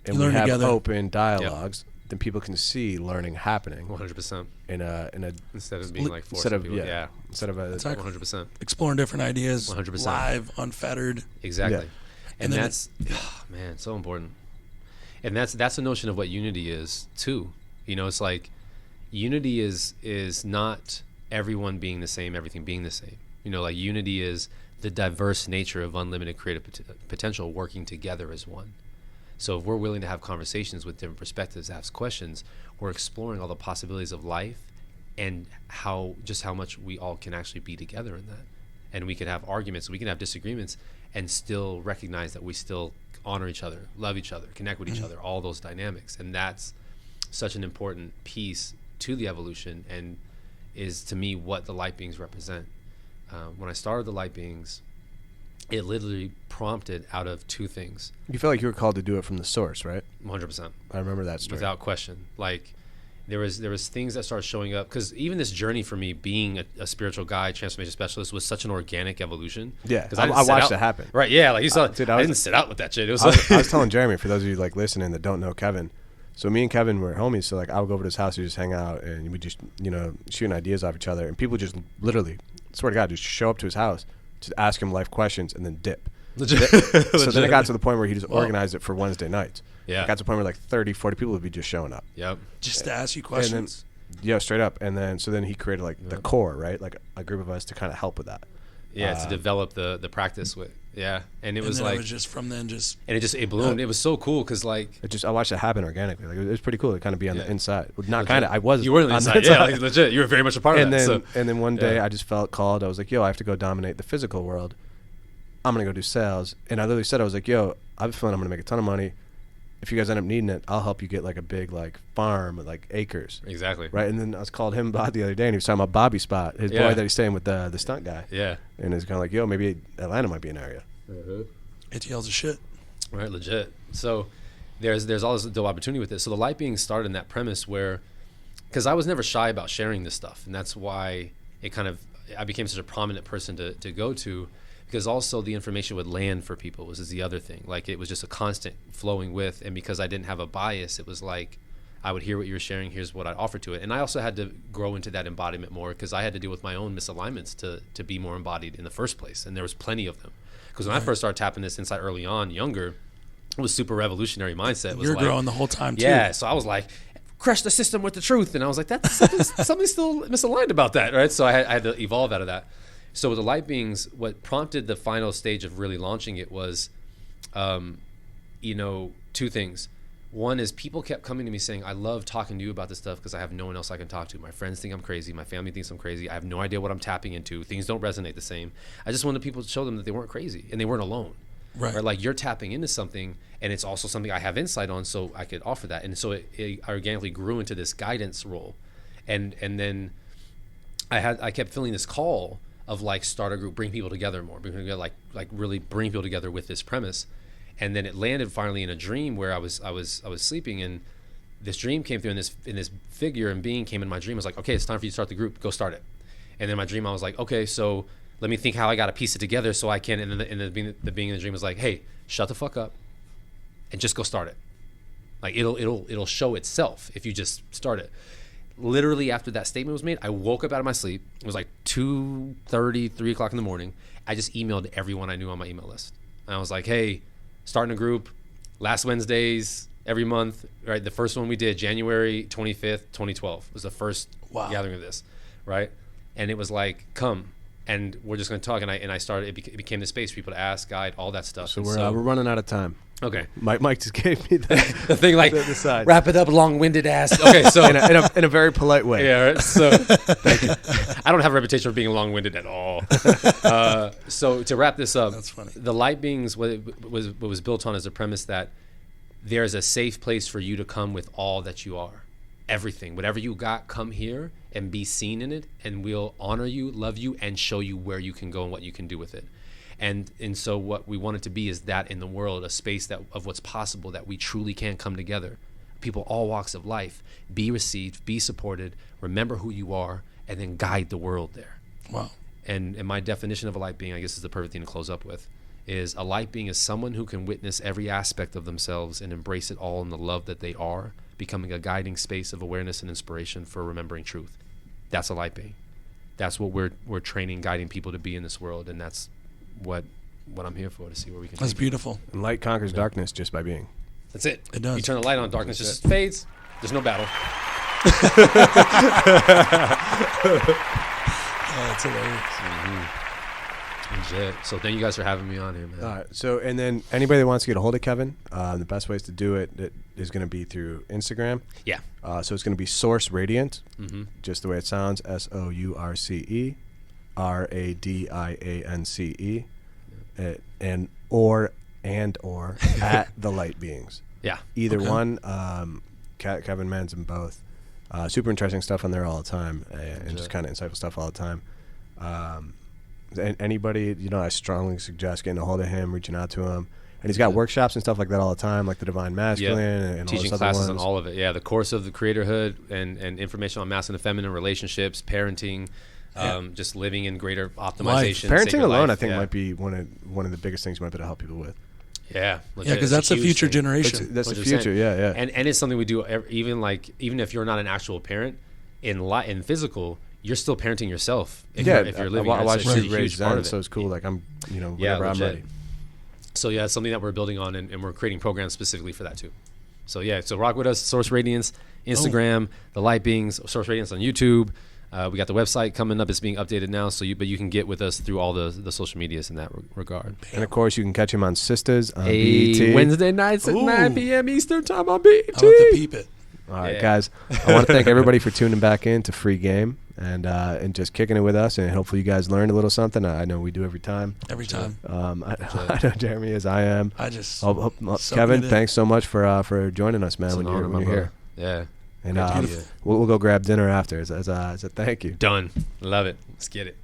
And we have open dialogues, then people can see learning happening.
100%.
In a
instead of being like forcing people. Yeah.
Instead of a
100%.
Exploring different ideas.
100%.
Live, unfettered.
Exactly.
Yeah.
And that's man, so important. And that's the notion of what unity is too. You know, it's like unity is not everyone being the same, everything being the same. You know, like unity is the diverse nature of unlimited creative potential working together as one. So if we're willing to have conversations with different perspectives, ask questions, we're exploring all the possibilities of life and how much we all can actually be together in that. And we can have arguments, we can have disagreements, and still recognize that we still honor each other, love each other, connect with each other, all those dynamics. And that's such an important piece to the evolution and is, to me, what the light beings represent. When I started the light beings, it literally prompted out of two things.
You felt like you were called to do it from the source, right?
100%.
I remember that story.
Without question. Like, there was things that started showing up, because even this journey for me being a spiritual guide, transformation specialist, was such an organic evolution.
Yeah, because I watched it happen.
Right, yeah, like you saw, dude, I didn't sit out with that shit. It was I
was telling Jeremy, for those of you like listening that don't know Kevin, so me and Kevin were homies, so like I would go over to his house, we just hang out, and we just, you know, shooting ideas off each other, and people just literally, swear to God, just show up to his house, just ask him life questions, and then dip.
Legit.
So then it got to the point where he just organized it for Wednesday nights.
Yeah.
It got to the point where like 30, 40 people would be just showing up.
Yep.
Just to ask you questions.
Yeah, straight up. And then, so then he created like the core, right? Like a group of us to kind of help with that.
Yeah, to develop the practice with. Yeah. And it was like.
It was just from then just.
And it bloomed. It was so cool because like.
I watched it happen organically. Like it was pretty cool to kind of be on the inside. Not kind of, I was.
You were on the inside. Yeah, like, legit. You were very much a part of that.
And then one day I just felt called. I was like, yo, I have to go dominate the physical world. I'm going to go do sales. And I literally said, I was like, yo, I have a feeling I'm going to make a ton of money. If you guys end up needing it, I'll help you get like a big like farm with like acres.
Exactly.
Right. And then I was called him about the other day, and he was talking about Bobby Spot, his boy that he's staying with, the stunt guy.
Yeah.
And it's kind of like, yo, maybe Atlanta might be an area.
ATL's a shit.
Right. Legit. So there's all this dope opportunity with it. So the light being started in that premise where, because I was never shy about sharing this stuff, and that's why I became such a prominent person to go to. Because also the information would land for people was the other thing. Like it was just a constant flowing with, and because I didn't have a bias, it was like I would hear what you were sharing, here's what I offer to it. And I also had to grow into that embodiment more because I had to deal with my own misalignments to be more embodied in the first place. And there was plenty of them. Because when I first started tapping this insight early on, younger, it was super revolutionary mindset. It was
You're growing the whole time too.
Yeah, so I was like, crush the system with the truth. And I was like, that's something's still misaligned about that, right? So I had to evolve out of that. So with the light beings, what prompted the final stage of really launching it was, two things. One is people kept coming to me saying, I love talking to you about this stuff because I have no one else I can talk to. My friends think I'm crazy. My family thinks I'm crazy. I have no idea what I'm tapping into. Things don't resonate the same. I just wanted people to show them that they weren't crazy and they weren't alone. Right. Like you're tapping into something, and it's also something I have insight on, so I could offer that. And so it organically grew into this guidance role. And then I kept feeling this call of like start a group, bring people together more, like really bring people together with this premise. And then it landed finally in a dream where I was sleeping, and this dream came through, and this figure and being came in my dream. I was like, okay, it's time for you to start the group, go start it. And then my dream, I was like, okay, so let me think how I got to piece it together so I can. And then the being in the dream was like, hey, shut the fuck up and just go start it. Like it'll show itself if you just start it. Literally after that statement was made, I woke up out of my sleep. It was like 2:30, 3 o'clock in the morning. I just emailed everyone I knew on my email list. And I was like, hey, starting a group, last Wednesdays, every month, right? The first one we did, January 25th, 2012, was the first gathering of this, right? And it was like, come. and we're just going to talk. And I started. It became the space for people to ask, guide, all that stuff.
So we're running out of time.
Okay.
Mike just gave me the
thing like
the side.
Wrap it up, long-winded ass. Okay, so
in a very polite way.
Yeah. Right, so I don't have a reputation for being long-winded at all. So to wrap this up,
that's funny.
The Light Beings what was built on is the premise that there is a safe place for you to come with all that you are. Everything, whatever you got, come here and be seen in it, and we'll honor you, love you, and show you where you can go and what you can do with it. And so what we want it to be is that in the world, a space that of what's possible, that we truly can come together. People, all walks of life, be received, be supported, remember who you are, and then guide the world there.
Wow.
And my definition of a light being, I guess is the perfect thing to close up with, is a light being is someone who can witness every aspect of themselves and embrace it all in the love that they are, becoming a guiding space of awareness and inspiration for remembering truth. That's a light being. That's what we're training, guiding people to be in this world, and that's what I'm here for, to see where we can.
That's beautiful.
And light conquers darkness just by being.
That's it.
It does.
You turn the light on, darkness just fades. There's no battle.
Oh, that's hilarious.
Mm-hmm. So thank you guys for having me on here, man.
All right. So, and then anybody that wants to get a hold of Kevin, the best ways to do it is going to be through Instagram.
Yeah.
So it's going to be Source Radiant,
Mm-hmm.
just the way it sounds, SOURCE, RADIANCE, and or at the Light Beings.
Yeah.
Either
Okay.
one. Kevin mans them both. Super interesting stuff on there all the time, and just kind of insightful stuff all the time. And anybody, I strongly suggest getting a hold of him, reaching out to him. And he's got workshops and stuff like that all the time, like the Divine Masculine and
teaching
all those
classes
other
on
ones.
all of it. Yeah, the course of the Creatorhood and information on masculine and feminine relationships, parenting, just living in greater optimization.
Parenting alone,
life,
I think, might be one of the biggest things you might be able to help people with.
Yeah,
Yeah, because that's the future generation.
That's the future, yeah.
And it's something we do even if you're not an actual parent in physical, you're still parenting yourself. If you're living.
I watch
it's a
you raise
huge part
Zen,
of it.
so it's cool. Like I'm, whenever I'm ready.
So yeah, it's something that we're building on, and we're creating programs specifically for that too. So yeah, so rock with us, Source Radiance, Instagram, The Light Beings, Source Radiance on YouTube. We got the website coming up; it's being updated now. But you can get with us through all the social medias in that regard.
And of course, you can catch him on Sisters on BET.
Wednesday nights at 9 p.m. Eastern time on BET.
How about the peep it?
All right, guys. I want to thank everybody for tuning back in to Free Game and just kicking it with us. And hopefully, you guys learned a little something. I know we do every time.
Every time.
I know Jeremy is. I am.
I just.
Kevin, thanks so much for joining us, man.
It's
When
an honor,
you're here.
Yeah.
And we'll go grab dinner after as a thank you.
Done. Love it. Let's get it.